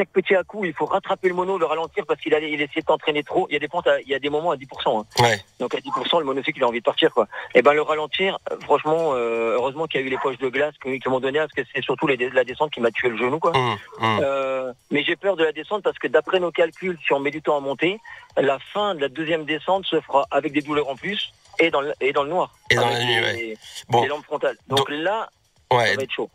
petit à-coup, il faut rattraper le mono, le ralentir, parce qu'il essayait de t'entraîner trop. Il y a des pentes, il y a des moments à 10%. Donc à 10%, le monocycle, il a envie de partir, quoi. Et le ralentir, franchement, heureusement qu'il y a eu les poches de glace qui m'ont donné, parce que c'est surtout la descente qui m'a tué le genou, quoi. Mais j'ai peur de la descente, parce que d'après nos calculs, si on met du temps à monter, la fin de la deuxième descente se fera avec des douleurs en plus, et dans le noir. Et dans la nuit, les lampes frontales. Donc là, ça va être chaud.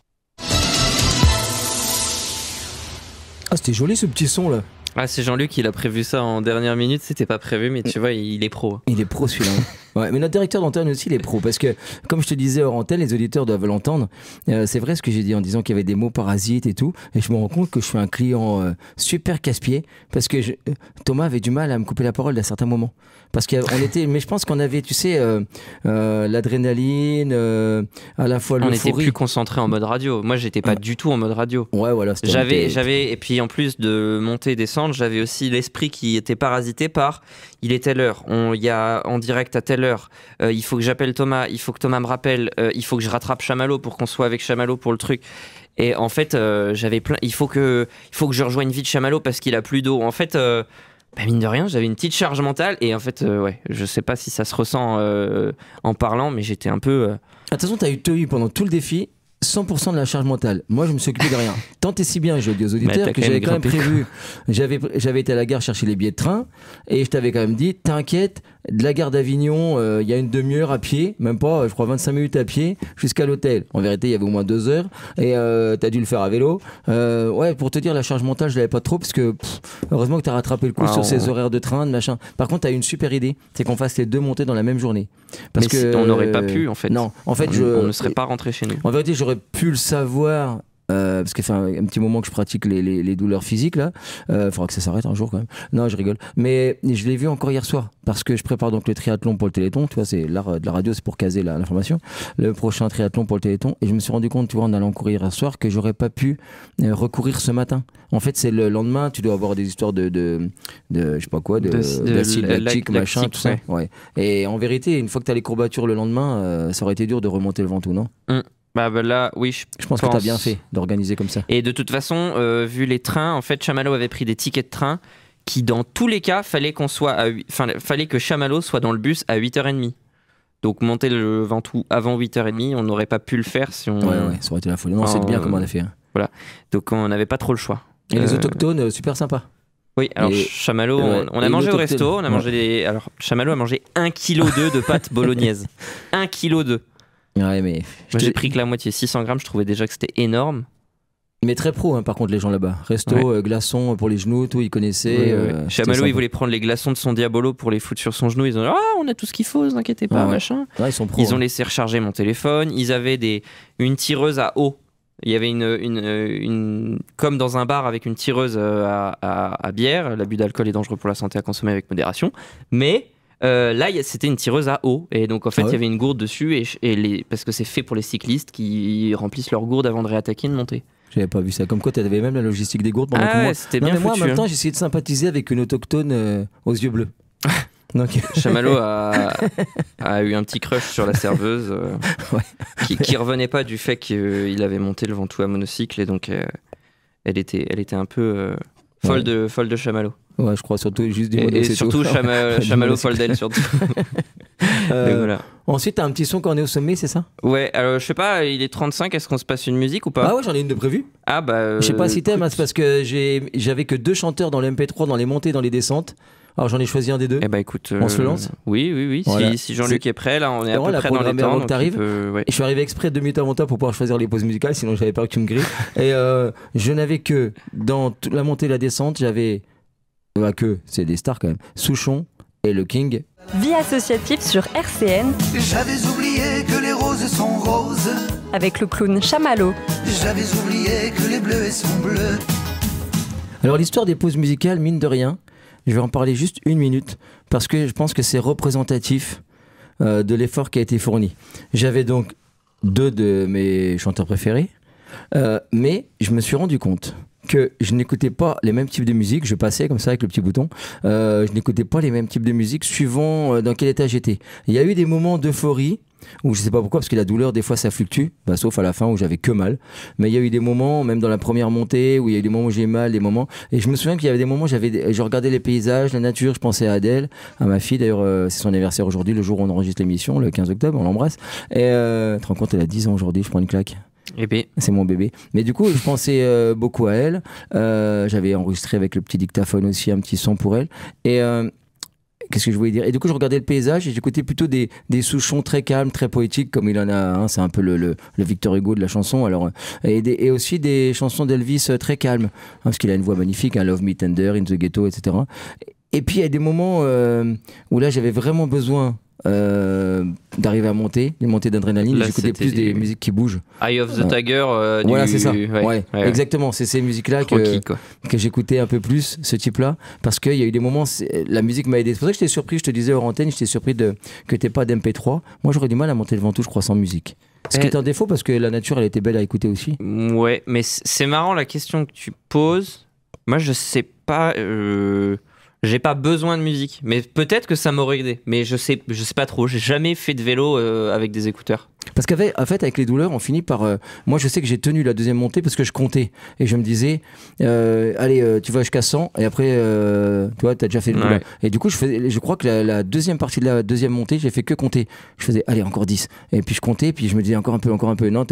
Ah, c'était joli ce petit son là. Ah, c'est Jean-Luc, il a prévu ça en dernière minute, c'était pas prévu, mais tu vois, il est pro. Il est pro celui-là. Ouais, mais notre directeur d'antenne aussi, il est pro, parce que, comme je te disais hors antenne, les auditeurs doivent l'entendre. C'est vrai ce que j'ai dit en disant qu'il y avait des mots parasites et tout, et je me rends compte que je suis un client super casse-pied, parce que Thomas avait du mal à me couper la parole à certains moments. Parce qu'on était, mais je pense qu'on avait, tu sais, l'adrénaline, à la fois l'euphorie. On était plus concentré en mode radio. Moi, j'étais pas du tout en mode radio. Ouais, voilà. J'avais, et puis en plus de monter et descendre, j'avais aussi l'esprit qui était parasité par, il est telle heure, il y a en direct à telle heure, il faut que j'appelle Thomas, il faut que Thomas me rappelle, il faut que je rattrape Chamallow pour qu'on soit avec Chamallow pour le truc. Et en fait, j'avais plein, il faut que je rejoigne vite Chamallow parce qu'il a plus d'eau. En fait, mine de rien, j'avais une petite charge mentale et en fait, je sais pas si ça se ressent en parlant, mais j'étais un peu. Attention, t'as eu pendant tout le défi 100% de la charge mentale. Moi, je me suis occupé de rien. Tant et si bien, je dis aux auditeurs, que j'avais quand même prévu. J'avais été à la gare chercher les billets de train et je t'avais quand même dit, t'inquiète, de la gare d'Avignon, il y a une demi-heure à pied, même pas, je crois 25 minutes à pied, jusqu'à l'hôtel. En vérité, il y avait au moins 2 heures, et t'as dû le faire à vélo. Ouais, pour te dire, la charge mentale, je l'avais pas trop, parce que heureusement que t'as rattrapé le coup sur ces horaires de train, de machin. Par contre, t'as une super idée, c'est qu'on fasse les 2 montées dans la même journée. Parce que on n'aurait pas pu, en fait. Non, en fait, on ne serait pas rentré chez nous. En vérité, j'aurais pu le savoir. Parce que ça fait un petit moment que je pratique les douleurs physiques là. Faudra que ça s'arrête un jour quand même. Non, je rigole. Mais je l'ai vu encore hier soir parce que je prépare donc le triathlon pour le Téléthon. Tu vois, c'est l'art de la radio, c'est pour caser l'information. Le prochain triathlon pour le Téléthon. Et je me suis rendu compte, tu vois, en allant courir hier soir, que j'aurais pas pu recourir ce matin. En fait, c'est le lendemain. Tu dois avoir des histoires de je sais pas quoi, d'acide lactique, machin, tout ça. Ouais. Et en vérité, une fois que t'as les courbatures le lendemain, ça aurait été dur de remonter le Ventoux, non? Bah là, oui, je pense que tu as bien fait d'organiser comme ça. Et de toute façon, vu les trains, en fait, Chamallow avait pris des tickets de train qui, dans tous les cas, fallait que Chamallow soit dans le bus à 8h30. Donc monter le Ventoux avant 8h30, on n'aurait pas pu le faire si on... Ouais, ça aurait été la folie. Non, c'est bien comme on a fait. Hein. Voilà, donc on n'avait pas trop le choix. Et les autochtones, super sympa. Oui, alors Chamallow, on a mangé au resto, on a mangé Alors Chamallow a mangé 1,2 kg de pâtes bolognaises. 1,2 kg. Ouais, mais moi j'ai pris que la moitié, 600 grammes, je trouvais déjà que c'était énorme. Mais très pro, hein, par contre, les gens là-bas. Resto, glaçons pour les genoux, tout, ils connaissaient. Chamallow, il voulait prendre les glaçons de son Diabolo pour les foutre sur son genou. Ils ont dit, on a tout ce qu'il faut, ne vous inquiétez pas, machin. Ouais, ils sont pros. Ils ont laissé recharger mon téléphone. Ils avaient une tireuse à eau. Il y avait une comme dans un bar avec une tireuse à bière. L'abus d'alcool est dangereux pour la santé, à consommer avec modération. Mais là, c'était une tireuse à eau. Et donc, en fait, il y avait une gourde dessus. Parce que c'est fait pour les cyclistes qui remplissent leur gourde avant de réattaquer une montée. J'avais pas vu ça. Comme quoi, tu avais même la logistique des gourdes pendant que moi. C'était bien foutu. Moi, en même temps, j'ai essayé de sympathiser avec une autochtone aux yeux bleus. Donc... Chamallow a eu un petit crush sur la serveuse qui revenait pas du fait qu'il avait monté le Ventoux à monocycle. Et donc, elle était un peu folle de Chamallow. Ouais, je crois surtout juste des mots. Et surtout Chamallow folle d'elle, surtout. Voilà. Ensuite, t'as un petit son quand on est au sommet, c'est ça? Ouais, alors je sais pas, il est 35, est-ce qu'on se passe une musique ou pas? Ah ouais, j'en ai une de prévue. Ah bah. Je sais pas si t'aimes, c'est parce que j'avais que 2 chanteurs dans le MP3, dans les montées, dans les descentes. Alors j'en ai choisi un des 2. Eh bah écoute, on se lance. Oui. Voilà. Si Jean-Luc est prêt, là on est à peu près dans les temps. Donc t'arrives. Et je suis arrivé exprès 2 minutes avant toi pour pouvoir choisir les pauses musicales, sinon j'avais peur que tu me grilles. Et je n'avais que dans toute la montée et la descente, j'avais c'est des stars quand même. Souchon et le King. Vie associative sur RCN. J'avais oublié que les roses sont roses. Avec le clown Chamallow. J'avais oublié que les bleus sont bleus. Alors l'histoire des pauses musicales, mine de rien, je vais en parler juste 1 minute parce que je pense que c'est représentatif de l'effort qui a été fourni. J'avais donc 2 de mes chanteurs préférés, mais je me suis rendu compte que je n'écoutais pas les mêmes types de musique. Je passais comme ça avec le petit bouton. Je n'écoutais pas les mêmes types de musique suivant dans quel état j'étais. Il y a eu des moments d'euphorie où je sais pas pourquoi, parce que la douleur des fois ça fluctue, sauf à la fin où j'avais que mal. Mais il y a eu des moments, même dans la première montée, où il y a eu des moments où j'ai mal, des moments. Et je me souviens qu'il y avait des moments où je regardais les paysages, la nature, je pensais à Adèle, à ma fille. D'ailleurs, c'est son anniversaire aujourd'hui, le jour où on enregistre l'émission, le 15 octobre, on l'embrasse. Et tu te rends compte, elle a 10 ans aujourd'hui, je prends une claque. C'est mon bébé. Mais du coup, je pensais beaucoup à elle. J'avais enregistré avec le petit dictaphone aussi un petit son pour elle. Et qu'est-ce que je voulais dire? Et du coup, je regardais le paysage et j'écoutais plutôt des Souchons très calmes, très poétiques, comme il en a un. C'est un peu le Victor Hugo de la chanson. Alors, et aussi des chansons d'Elvis très calmes, parce qu'il a une voix magnifique, Love Me Tender, In the Ghetto, etc. Et puis, il y a des moments où là, j'avais vraiment besoin d'arriver à monter, les montées d'adrénaline. J'écoutais plus des musiques qui bougent. Eye of the Tiger. Voilà, c'est ça. Ouais. Exactement, c'est ces musiques-là que j'écoutais un peu plus, ce type-là, parce qu'il y a eu des moments, la musique m'a aidé. C'est pour ça que j'étais surpris, je te disais hors antenne, j'étais surpris que t'aies pas d'MP3. Moi, j'aurais du mal à monter le Ventoux, je crois, sans musique. Ce qui est un défaut, parce que la nature, elle était belle à écouter aussi. Ouais, mais c'est marrant la question que tu poses. Moi, je sais pas. J'ai pas besoin de musique, mais peut-être que ça m'aurait aidé. Mais je sais pas trop. J'ai jamais fait de vélo avec des écouteurs. Parce qu'en fait, avec les douleurs, on finit par... moi, je sais que j'ai tenu la deuxième montée parce que je comptais. Et je me disais, allez, tu vas jusqu'à 100 et après, toi, t'as déjà fait le douleur. Et du coup, je crois que la deuxième partie de la deuxième montée, j'ai fait que compter. Je faisais, allez, encore 10. Et puis je comptais, puis je me disais encore un peu. Non,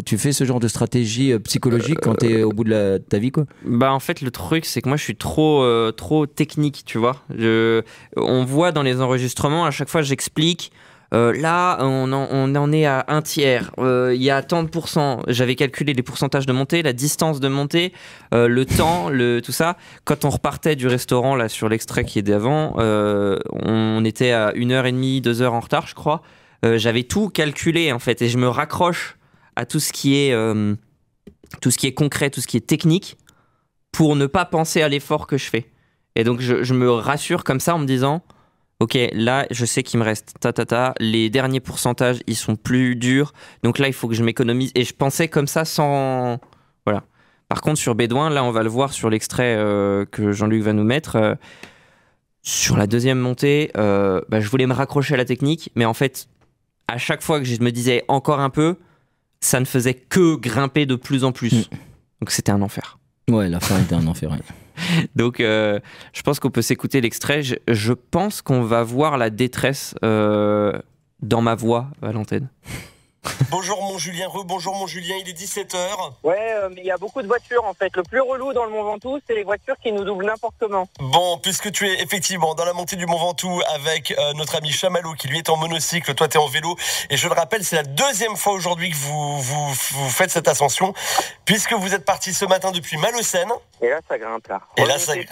tu fais ce genre de stratégie psychologique quand t'es au bout de ta vie, quoi? Bah, en fait, le truc, c'est que moi, je suis trop technique, tu vois. On voit dans les enregistrements, à chaque fois, j'explique... là, on en est à un tiers. Il y a tant de pourcents. J'avais calculé les pourcentages de montée, la distance de montée, le temps, tout ça. Quand on repartait du restaurant, là, sur l'extrait qui est d'avant, on était à 1h30, 2h en retard, je crois. J'avais tout calculé, en fait, et je me raccroche à tout ce qui est concret, tout ce qui est technique, pour ne pas penser à l'effort que je fais. Et donc, je me rassure comme ça en me disant... Ok, là, je sais qu'il me reste les derniers pourcentages, ils sont plus durs. Donc là, il faut que je m'économise. Et je pensais comme ça sans... Voilà. Par contre, sur Bédouin, là, on va le voir sur l'extrait que Jean-Luc va nous mettre. Sur la deuxième montée, je voulais me raccrocher à la technique. Mais en fait, à chaque fois que je me disais encore un peu, ça ne faisait que grimper de plus en plus. Donc c'était un enfer. Ouais, la fin était un enfer. Ouais. Donc, je pense qu'on peut s'écouter l'extrait. Je pense qu'on va voir la détresse dans ma voix à l'antenne. Bonjour mon Julien, rebonjour mon Julien, il est 17h. Ouais, mais il y a beaucoup de voitures en fait. Le plus relou dans le Mont Ventoux, c'est les voitures qui nous doublent n'importe comment. Bon, puisque tu es effectivement dans la montée du Mont Ventoux avec notre ami Chamallow qui lui est en monocycle, toi t'es en vélo. Et je le rappelle, c'est la deuxième fois aujourd'hui que vous faites cette ascension, puisque vous êtes parti ce matin depuis Malaucène. Et là ça grimpe là. Et là ça... Et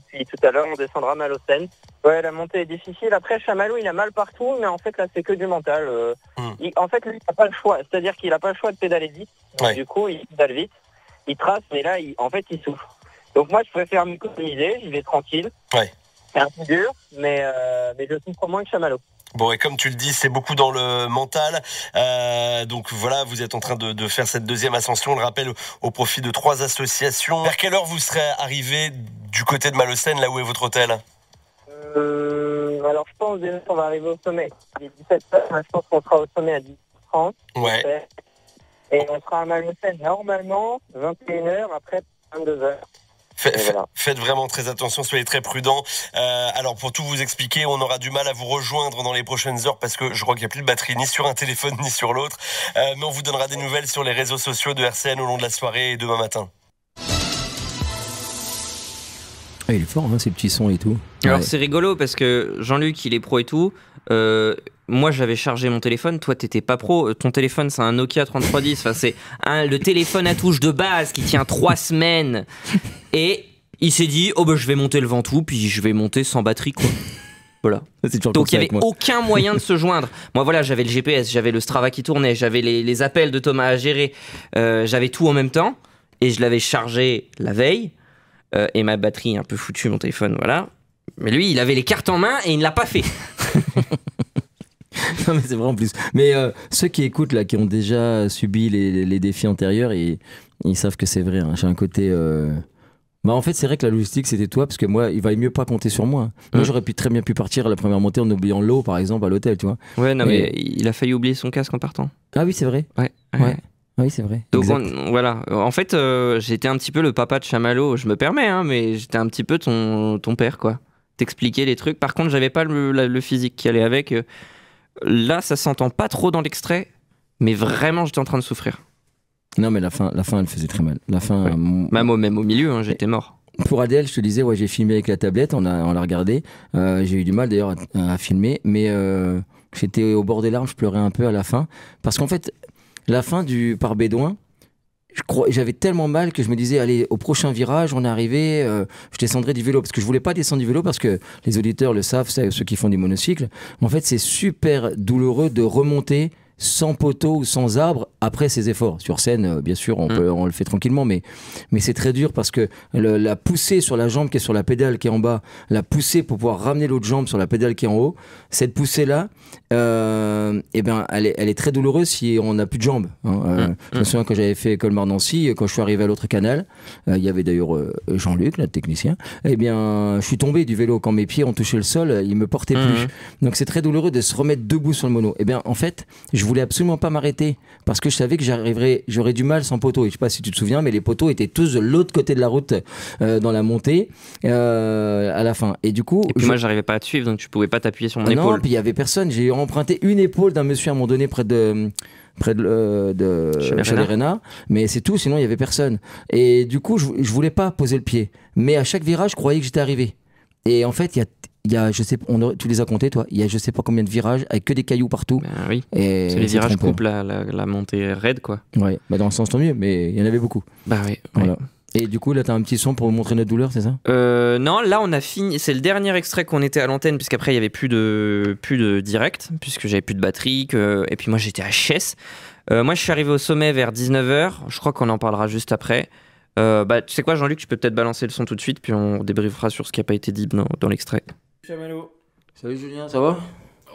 puis tout à l'heure on descendra Malaucène. Ouais, la montée est difficile. Après, Chamallow, il a mal partout, mais en fait, là, c'est que du mental. En fait, lui, il n'a pas le choix. C'est-à-dire qu'il n'a pas le choix de pédaler vite. Donc, du coup, il pédale vite. Il trace, mais là, il souffre. Donc, moi, je préfère m'économiser. J'y vais tranquille. Ouais. C'est un peu dur, mais je souffre moins que Chamallow. Bon, et comme tu le dis, c'est beaucoup dans le mental. Donc voilà, vous êtes en train de faire cette deuxième ascension, on le rappelle, au profit de 3 associations. Vers quelle heure vous serez arrivé du côté de Malaucène, là où est votre hôtel ? Alors je pense déjà qu'on va arriver au sommet. Il est 17h, je pense qu'on sera au sommet à 10h30. Ouais. Et on sera à Malaucène normalement 21h, après 22h. Faites vraiment très attention, soyez très prudents. Alors pour tout vous expliquer, on aura du mal à vous rejoindre dans les prochaines heures parce que je crois qu'il n'y a plus de batterie ni sur un téléphone ni sur l'autre. Mais on vous donnera des nouvelles sur les réseaux sociaux de RCN au long de la soirée et demain matin. Ah, il est fort, hein, ces petits sons et tout. Alors c'est rigolo parce que Jean-Luc il est pro et tout. Moi j'avais chargé mon téléphone, toi t'étais pas pro. Ton téléphone c'est un Nokia 3310. Enfin, c'est le téléphone à touche de base qui tient 3 semaines. Et il s'est dit je vais monter le Ventoux puis je vais monter sans batterie quoi. Voilà. Donc il n'y avait aucun moyen de se joindre. Moi voilà, j'avais le GPS, j'avais le Strava qui tournait, j'avais les appels de Thomas à gérer, j'avais tout en même temps et je l'avais chargé la veille. Et ma batterie est un peu foutue, mon téléphone, voilà. Mais lui, il avait les cartes en main et il ne l'a pas fait. Non, mais c'est vrai en plus. Mais ceux qui écoutent, là, qui ont déjà subi les défis antérieurs, ils savent que c'est vrai. Hein. J'ai un côté... en fait, c'est vrai que la logistique, c'était toi, parce que moi, il valait mieux pas compter sur moi. Moi, j'aurais très bien pu partir à la première montée en oubliant l'eau, par exemple, à l'hôtel, tu vois. Ouais, non, mais il a failli oublier son casque en partant. Ah oui, c'est vrai. Ouais. Oui, c'est vrai. Donc voilà, en fait, j'étais un petit peu le papa de Chamallow, je me permets, hein, mais j'étais un petit peu ton père, quoi. T'expliquer les trucs. Par contre, j'avais pas le physique qui allait avec. Là, ça s'entend pas trop dans l'extrait, mais vraiment, j'étais en train de souffrir. Non, mais la fin, elle faisait très mal. La fin. Ouais. Même au milieu, hein, j'étais mort. Pour Adèle, je te disais, j'ai filmé avec la tablette, on l'a regardé. J'ai eu du mal d'ailleurs à filmer, mais j'étais au bord des larmes, je pleurais un peu à la fin, parce qu'en fait. La fin du par Bédouin, j'avais tellement mal que je me disais, allez, au prochain virage, on est arrivé, je descendrai du vélo. Parce que je voulais pas descendre du vélo parce que les auditeurs le savent, ceux qui font des monocycles. En fait, c'est super douloureux de remonter sans poteau ou sans arbre après ses efforts. Sur scène, bien sûr, on le fait tranquillement, mais c'est très dur parce que la poussée sur la jambe qui est sur la pédale qui est en bas, la poussée pour pouvoir ramener l'autre jambe sur la pédale qui est en haut, cette poussée-là, elle est très douloureuse si on n'a plus de jambes. Je me souviens quand j'avais fait Colmar-Nancy, quand je suis arrivé à l'autre canal, il y avait d'ailleurs Jean-Luc, notre technicien, je suis tombé du vélo. Quand mes pieds ont touché le sol, ils me portaient plus. Donc c'est très douloureux de se remettre debout sur le mono. En fait, je voulais absolument pas m'arrêter parce que je savais que j'aurais du mal sans poteau. Et je sais pas si tu te souviens, mais les poteaux étaient tous de l'autre côté de la route dans la montée à la fin. Et du coup, moi, j'arrivais pas à te suivre, donc tu pouvais pas t'appuyer sur mon épaule. Non, puis il y avait personne. J'ai emprunté une épaule d'un monsieur à un moment donné près de Chalérena, mais c'est tout, sinon il y avait personne. Et du coup, je voulais pas poser le pied, mais à chaque virage, je croyais que j'étais arrivé. Et en fait, il y a je sais, tu les as comptés, toi. Il y a je sais pas combien de virages avec que des cailloux partout. Oui. Et les virages coupent la montée raide, quoi. Ouais, dans le sens tant mieux, mais il y en avait beaucoup. Oui. Voilà. Et du coup, là, t'as un petit son pour montrer notre douleur, c'est ça ? Non, là, on a fini. C'est le dernier extrait qu'on était à l'antenne, puisqu'après, il n'y avait plus de direct, puisque j'avais plus de batterie. Et puis, moi, j'étais HS. Moi, je suis arrivé au sommet vers 19h. Je crois qu'on en parlera juste après. Tu sais quoi, Jean-Luc, tu peux peut-être balancer le son tout de suite, puis on débriefera sur ce qui n'a pas été dit dans l'extrait. Chamallow. Salut Julien, ça va ?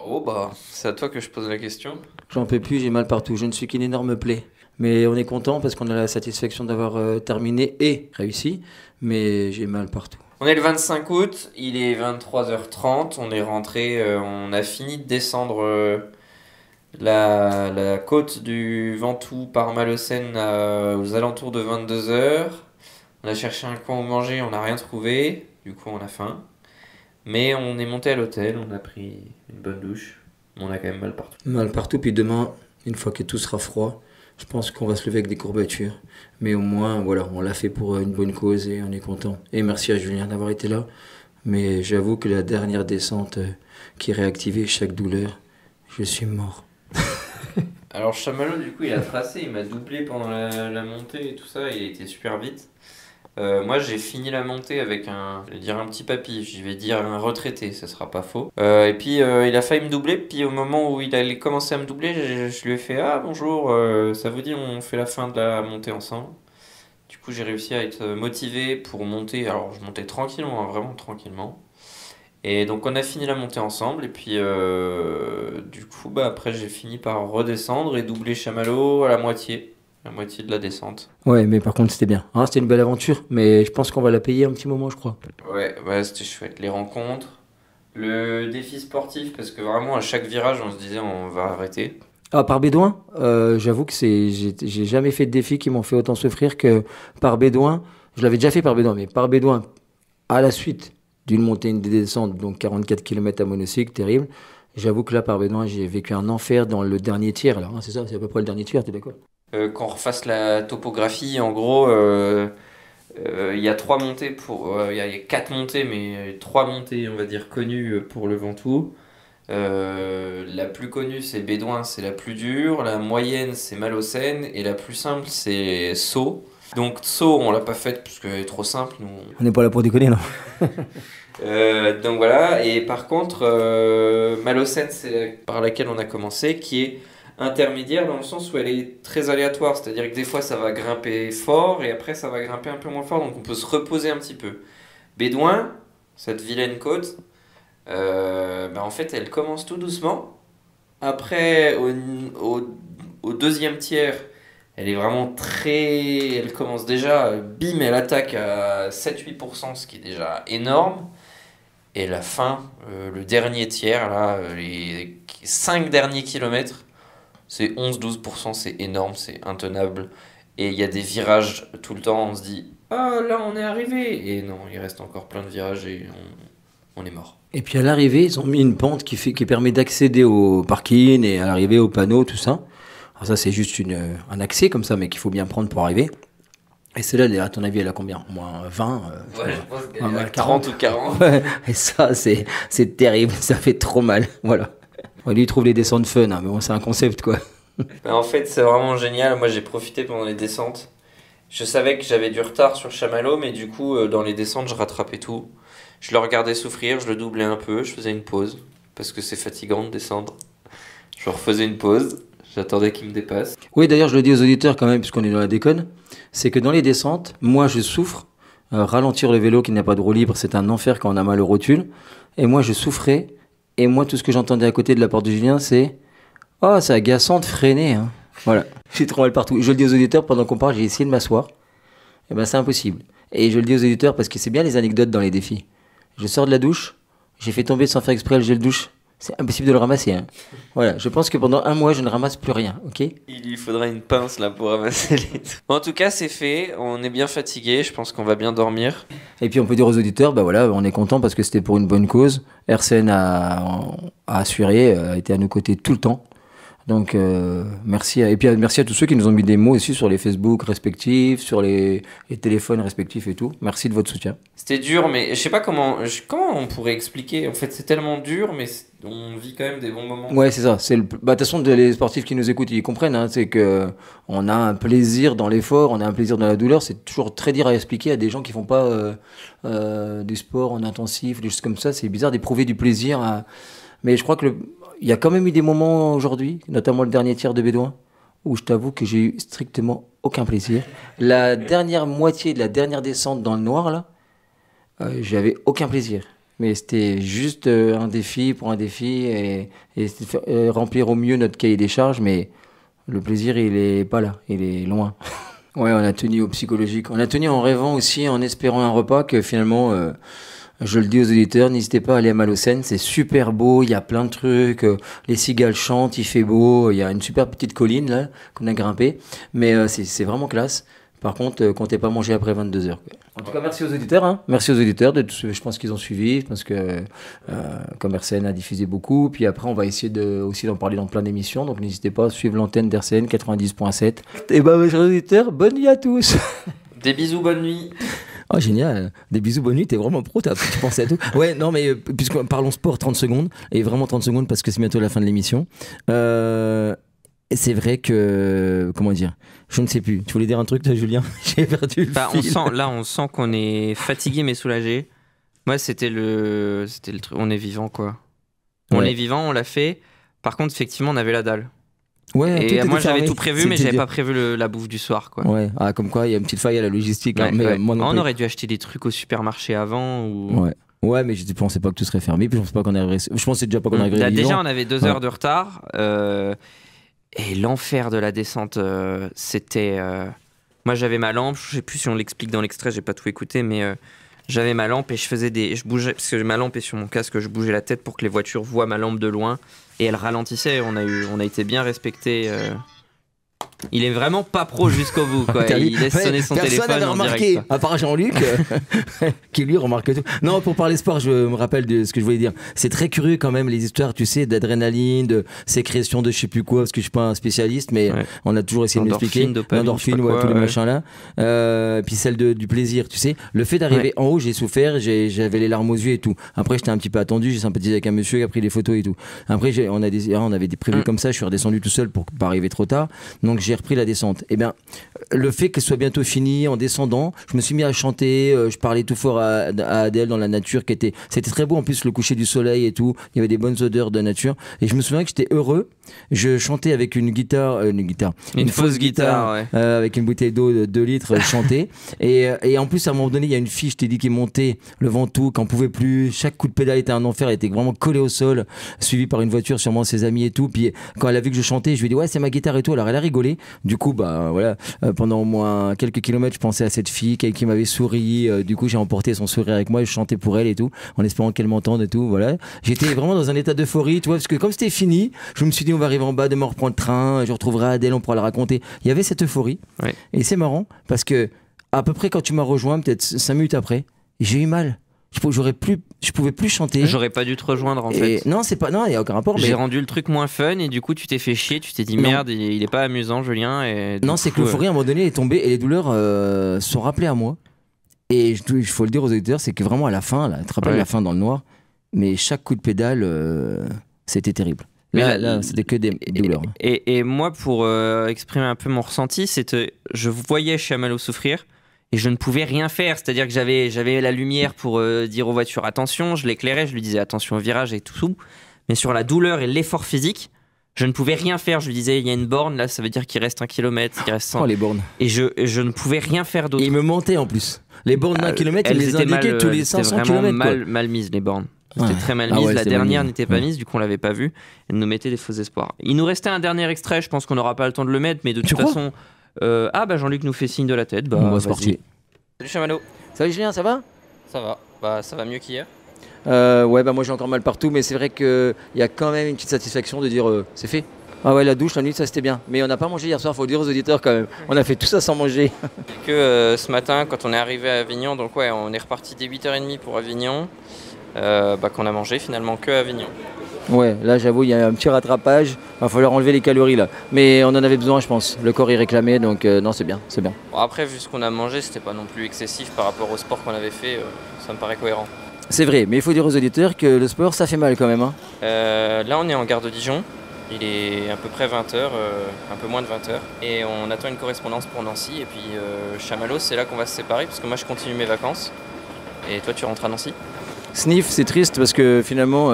Oh, c'est à toi que je pose la question. J'en peux plus, j'ai mal partout. Je ne suis qu'une énorme plaie. Mais on est content parce qu'on a la satisfaction d'avoir terminé et réussi, mais j'ai mal partout. On est le 25 août, il est 23h30, on est rentré, on a fini de descendre la côte du Ventoux par Malaucène aux alentours de 22h. On a cherché un coin où manger, on n'a rien trouvé, du coup on a faim. Mais on est monté à l'hôtel, on a pris une bonne douche, on a quand même mal partout. Mal partout, puis demain, une fois que tout sera froid, je pense qu'on va se lever avec des courbatures. Mais au moins, voilà, on l'a fait pour une bonne cause et on est content. Et merci à Julien d'avoir été là. Mais j'avoue que la dernière descente qui réactivait chaque douleur, je suis mort. Alors Chamallow, du coup, il a tracé, il m'a doublé pendant la montée et tout ça, il a été super vite. Moi, j'ai fini la montée avec je vais dire un petit papy, je vais dire un retraité, ça sera pas faux. Et puis, il a failli me doubler, puis au moment où il allait commencer à me doubler, je lui ai fait « Ah, bonjour, ça vous dit, on fait la fin de la montée ensemble ?» Du coup, j'ai réussi à être motivé pour monter. Alors, je montais tranquillement, vraiment tranquillement. Et donc, on a fini la montée ensemble, et puis, du coup, après, j'ai fini par redescendre et doubler Chamallow à la moitié de la descente. Ouais, mais par contre, c'était bien. C'était une belle aventure, mais je pense qu'on va la payer un petit moment, je crois. Ouais, c'était chouette. Les rencontres, le défi sportif, parce que vraiment, à chaque virage, on se disait, on va arrêter. Par Bédouin, j'avoue que j'ai jamais fait de défis qui m'ont fait autant souffrir que par Bédouin. Je l'avais déjà fait par Bédouin, mais par Bédouin, à la suite d'une montée et une descente, donc 44 km à monocycle, terrible. J'avoue que là, par Bédouin, j'ai vécu un enfer dans le dernier tiers. Là. C'est ça, c'est à peu près le dernier tiers, t'es d'accord ? Qu'on refasse la topographie, en gros, il y a 3 montées il y a 4 montées, mais 3 montées, on va dire, connues pour le Ventoux. La plus connue, c'est Bédouin, c'est la plus dure. La moyenne, c'est Malaucène. Et la plus simple, c'est Sceaux. Donc Sceaux, on l'a pas faite parce qu'elle est trop simple. Nous... On n'est pas là pour déconner, non. Donc voilà. Et par contre, Malaucène, c'est par laquelle on a commencé, qui est intermédiaire dans le sens où elle est très aléatoire, c'est-à-dire que des fois ça va grimper fort et après ça va grimper un peu moins fort, donc on peut se reposer un petit peu. Bédouin, cette vilaine côte, en fait elle commence tout doucement. Après au deuxième tiers, elle est vraiment elle commence déjà, bim, elle attaque à 7-8%, ce qui est déjà énorme. Et la fin, le dernier tiers, là, les 5 derniers kilomètres, c'est 11-12%, c'est énorme, c'est intenable. Et il y a des virages tout le temps, on se dit « Ah, là, on est arrivé !» Et non, il reste encore plein de virages et on est mort. Et puis à l'arrivée, ils ont mis une pente qui permet d'accéder au parking et à l'arrivée au panneau, tout ça. Alors ça, c'est juste un accès comme ça, mais qu'il faut bien prendre pour arriver. Et celle-là, à ton avis, elle a combien ? Moins 20 je pense qu'elle a 30 ou 40. Ouais. Et ça, c'est terrible, ça fait trop mal, voilà. Lui, il trouve les descentes fun, mais bon, c'est un concept, quoi. En fait, c'est vraiment génial. Moi, j'ai profité pendant les descentes. Je savais que j'avais du retard sur Chamallow, mais du coup, dans les descentes, je rattrapais tout. Je le regardais souffrir, je le doublais un peu, je faisais une pause, parce que c'est fatigant de descendre. Je refaisais une pause, J'attendais qu'il me dépasse. Oui, d'ailleurs, je le dis aux auditeurs quand même, puisqu'on est dans la déconne, c'est que dans les descentes, moi, je souffre. Ralentir le vélo qui n'a pas de roue libre, c'est un enfer quand on a mal aux rotules. Et moi, je souffrais. Et moi, tout ce que j'entendais à côté de la porte de Julien, c'est « Oh, c'est agaçant de freiner. Hein. » Voilà, j'ai trop mal partout. Je le dis aux auditeurs, pendant qu'on parle, j'ai essayé de m'asseoir. Et ben, c'est impossible. Et je le dis aux auditeurs parce que c'est bien les anecdotes dans les défis. Je sors de la douche, j'ai fait tomber sans faire exprès le gel douche. C'est impossible de le ramasser. Hein. Voilà, je pense que pendant 1 mois, je ne ramasse plus rien, ok ? Il lui faudra une pince là pour ramasser les trucs. En tout cas, c'est fait. On est bien fatigué. Je pense qu'on va bien dormir. Et puis on peut dire aux auditeurs, bah voilà, on est content parce que c'était pour une bonne cause. RCN a assuré, a été à nos côtés tout le temps. Donc merci. Et puis merci à tous ceux qui nous ont mis des mots aussi sur les Facebook respectifs, sur les téléphones respectifs et tout. Merci de votre soutien. C'était dur, mais je sais pas comment on pourrait expliquer. En fait, c'est tellement dur, mais on vit quand même des bons moments. Ouais, c'est ça. De toute façon, les sportifs qui nous écoutent, ils comprennent. Hein, c'est que on a un plaisir dans l'effort, on a un plaisir dans la douleur. C'est toujours très dur à expliquer à des gens qui font pas du sport en intensif, des choses comme ça. C'est bizarre d'éprouver du plaisir. Mais je crois que il y a quand même eu des moments aujourd'hui, notamment le dernier tiers de Bédouin, où je t'avoue que j'ai eu strictement aucun plaisir. La dernière moitié de la dernière descente dans le noir, là, j'avais aucun plaisir. Mais c'était juste un défi pour un défi et c'était remplir au mieux notre cahier des charges, mais le plaisir, il est pas là, il est loin. Ouais, on a tenu au psychologique. On a tenu en rêvant aussi, en espérant un repas que finalement... je le dis aux auditeurs, n'hésitez pas à aller à Malocène, c'est super beau, il y a plein de trucs, les cigales chantent, il fait beau, il y a une super petite colline là qu'on a grimpée, mais c'est vraiment classe. Par contre, comptez pas manger après 22h. En tout cas, merci aux auditeurs. Hein. Merci aux auditeurs. Je pense qu'ils ont suivi. Je pense que comme RCN a diffusé beaucoup. Puis après, on va essayer aussi d'en parler dans plein d'émissions. Donc n'hésitez pas à suivre l'antenne d'RCN 90.7. Et ben, mes chers auditeurs, bonne nuit à tous. Des bisous, bonne nuit. Oh, génial. Des bisous, bonne nuit. T'es vraiment pro, tu pensais à tout. Ouais, non, mais puisque parlons sport, 30 secondes. Et vraiment 30 secondes parce que c'est bientôt la fin de l'émission. C'est vrai que... Comment dire ? Je ne sais plus. Tu voulais dire un truc, toi, Julien ? J'ai perdu le fil. On sent qu'on est fatigué mais soulagé. Moi, c'était le truc. On est vivant, quoi. On est vivant, on l'a fait. Par contre, effectivement, on avait la dalle. Ouais, et moi, j'avais tout prévu, mais j'avais pas prévu la bouffe du soir, quoi. Ouais, comme quoi, il y a une petite faille à la logistique. Ouais, là. Mais, moi, on aurait dû acheter des trucs au supermarché avant. Ou... Ouais, mais je pensais pas que tout serait fermé. Puis je pensais déjà pas qu'on arriverait. Déjà, on avait 2 heures de retard. Et l'enfer de la descente, c'était... Moi, j'avais ma lampe. Je sais plus si on l'explique dans l'extrait, j'ai pas tout écouté, mais j'avais ma lampe et je bougeais, parce que ma lampe est sur mon casque, je bougeais la tête pour que les voitures voient ma lampe de loin. Et elle ralentissait. On a été bien respecté. Il est vraiment pas pro jusqu'au bout, quoi. Il laisse sonner son téléphone en direct. À part Jean-Luc, qui lui remarque tout. Non, pour parler sport, je me rappelle de ce que je voulais dire. C'est très curieux quand même les histoires, tu sais, d'adrénaline, de sécrétion de je sais plus quoi, parce que je suis pas un spécialiste, mais on a toujours essayé de m'expliquer. L'endorphine, tous les machins là. Puis celle du plaisir, tu sais. Le fait d'arriver en haut, j'ai souffert, j'avais les larmes aux yeux et tout. Après, j'étais un petit peu attendu, j'ai sympathisé avec un monsieur qui a pris des photos et tout. Après, on avait des prévus comme ça, je suis redescendu tout seul pour pas arriver trop tard. Donc j'ai repris la descente. Et bien, le fait qu'elle soit bientôt finie, en descendant, je me suis mis à chanter, je parlais tout fort à Adèle dans la nature, c'était très beau, en plus le coucher du soleil et tout, il y avait des bonnes odeurs de nature, et je me souviens que j'étais heureux, je chantais avec une fausse guitare, avec une bouteille d'eau de 2 litres, je chantais, et en plus à un moment donné, il y a une fille, je t'ai dit, qui montait le Ventoux, qu'on pouvait plus, chaque coup de pédale était un enfer, elle était vraiment collée au sol, suivie par une voiture, sûrement ses amis et tout, puis quand elle a vu que je chantais, je lui ai dit ouais, c'est ma guitare et tout, alors elle a rigolé. Du coup, pendant au moins quelques kilomètres, je pensais à cette fille qui m'avait souri. Du coup, j'ai emporté son sourire avec moi et je chantais pour elle et tout, en espérant qu'elle m'entende et tout. Voilà. J'étais vraiment dans un état d'euphorie, tu vois, parce que comme c'était fini, je me suis dit on va arriver en bas, demain on reprend le train, je retrouverai Adèle, on pourra la raconter. Il y avait cette euphorie. Ouais. Et c'est marrant parce que à peu près quand tu m'as rejoint, peut-être 5 minutes après, j'ai eu mal. Je pouvais plus chanter. J'aurais pas dû te rejoindre en fait. Non, il y a aucun rapport. J'ai rendu le truc moins fun et du coup tu t'es fait chier, tu t'es dit merde, il est pas amusant Julien. Et non, c'est que l'euphorie à un moment donné est tombée et les douleurs sont rappelées à moi. Et il faut le dire aux auditeurs, c'est que vraiment à la fin, tu te rappelles la fin dans le noir, mais chaque coup de pédale, c'était terrible. Là, c'était que des douleurs. Et moi, pour exprimer un peu mon ressenti, je voyais Chamallow souffrir. Et je ne pouvais rien faire, c'est-à-dire que j'avais la lumière pour dire aux voitures attention, je l'éclairais, je lui disais attention au virage et tout, mais sur la douleur et l'effort physique, Je ne pouvais rien faire. Je lui disais, il y a une borne, là, ça veut dire qu'il reste 1 kilomètre, qu'il reste 100. Oh, les bornes. Et je ne pouvais rien faire d'autre. Et il me mentait en plus. Les bornes d'1 kilomètre, il les indiquait tous les 500 kilomètres. C'était mal mise, les bornes. C'était très mal mise. La dernière n'était pas mise, du coup, on l'avait pas vue. Elle nous mettait des faux espoirs. Il nous restait un dernier extrait, je pense qu'on n'aura pas le temps de le mettre, mais de toute façon. Jean-Luc nous fait signe de la tête. C'est parti. Salut Chamallow. Salut Julien, ça va? Ça va. Ça va mieux qu'hier. Moi j'ai encore mal partout, mais c'est vrai qu'il y a quand même une petite satisfaction de dire c'est fait. Ah ouais, la douche, la nuit, ça c'était bien. Mais on n'a pas mangé hier soir, faut le dire aux auditeurs quand même. On a fait tout ça sans manger. Que ce matin, quand on est arrivé à Avignon, donc ouais, on est reparti dès 8h30 pour Avignon, qu'on a mangé finalement que à Avignon. Ouais, là j'avoue, il y a un petit rattrapage. Il va falloir enlever les calories là. Mais on en avait besoin, je pense. Le corps y réclamait, donc non, c'est bien, c'est bien. Bon, après, vu ce qu'on a mangé, c'était pas non plus excessif par rapport au sport qu'on avait fait. Ça me paraît cohérent. C'est vrai, mais il faut dire aux auditeurs que le sport, ça fait mal quand même. Hein. Là, on est en gare de Dijon. Il est à peu près 20h, un peu moins de 20h. Et on attend une correspondance pour Nancy. Et puis Chamallow, c'est là qu'on va se séparer, parce que moi, je continue mes vacances. Et toi, tu rentres à Nancy. Sniff, c'est triste, parce que finalement...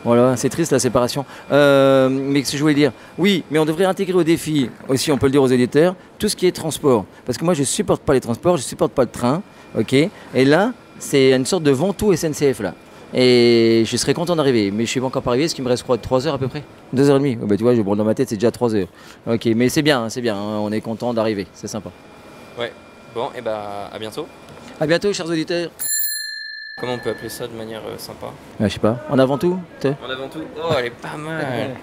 Voilà, c'est triste la séparation. Mais ce que je voulais dire, oui, mais on devrait intégrer au défi, aussi on peut le dire aux éditeurs, tout ce qui est transport. Parce que moi je ne supporte pas les transports, je ne supporte pas le train, ok. Et là, c'est une sorte de Ventoux SNCF là. Et je serais content d'arriver, mais je ne suis pas encore pas arrivé, ce qui me reste 3 heures à peu près 2h30. Oh, bah, tu vois, je brûle dans ma tête, c'est déjà 3 heures. Ok, mais c'est bien, hein, on est content d'arriver, c'est sympa. Ouais, bon, et à bientôt. À bientôt, chers auditeurs. Comment on peut appeler ça de manière sympa? Je sais pas, en avant tout. En avant tout. Oh, elle est pas mal.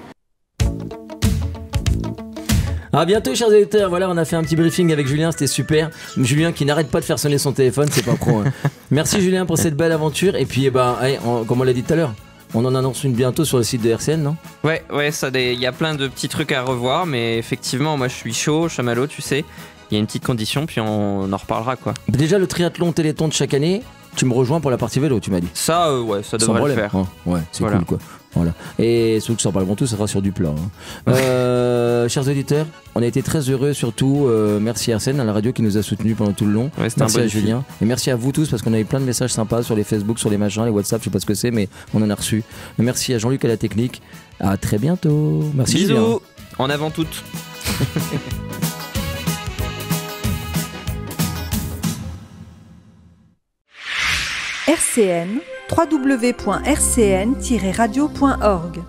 À bientôt, chers auditeurs. Voilà, on a fait un petit briefing avec Julien, c'était super. Julien qui n'arrête pas de faire sonner son téléphone, c'est pas pro. Hein. Merci Julien pour cette belle aventure. Et puis, comme on l'a dit tout à l'heure, on en annonce une bientôt sur le site de RCN, non? Ouais, il y a plein de petits trucs à revoir, mais effectivement, moi je suis chaud, Chamallow, tu sais. Il y a une petite condition, puis on en reparlera quoi. Déjà, le triathlon Téléthon de chaque année. Tu me rejoins pour la partie vélo, tu m'as dit. Ça, ouais, ça devrait le faire. Ouais, c'est cool quoi. Voilà. Et ceux qui s'en parleront tous, ça sera sur du plat. Hein. Chers auditeurs, on a été très heureux, surtout. Merci RCN à la radio qui nous a soutenus pendant tout le long. Ouais, merci à Julien. Et merci à vous tous parce qu'on a eu plein de messages sympas sur les Facebook, sur les machins, les WhatsApp, je sais pas ce que c'est, mais on en a reçu. Et merci à Jean-Luc à la technique. À très bientôt. Merci. Bisous. Julien. En avant toutes. RCN, www.rcn-radio.org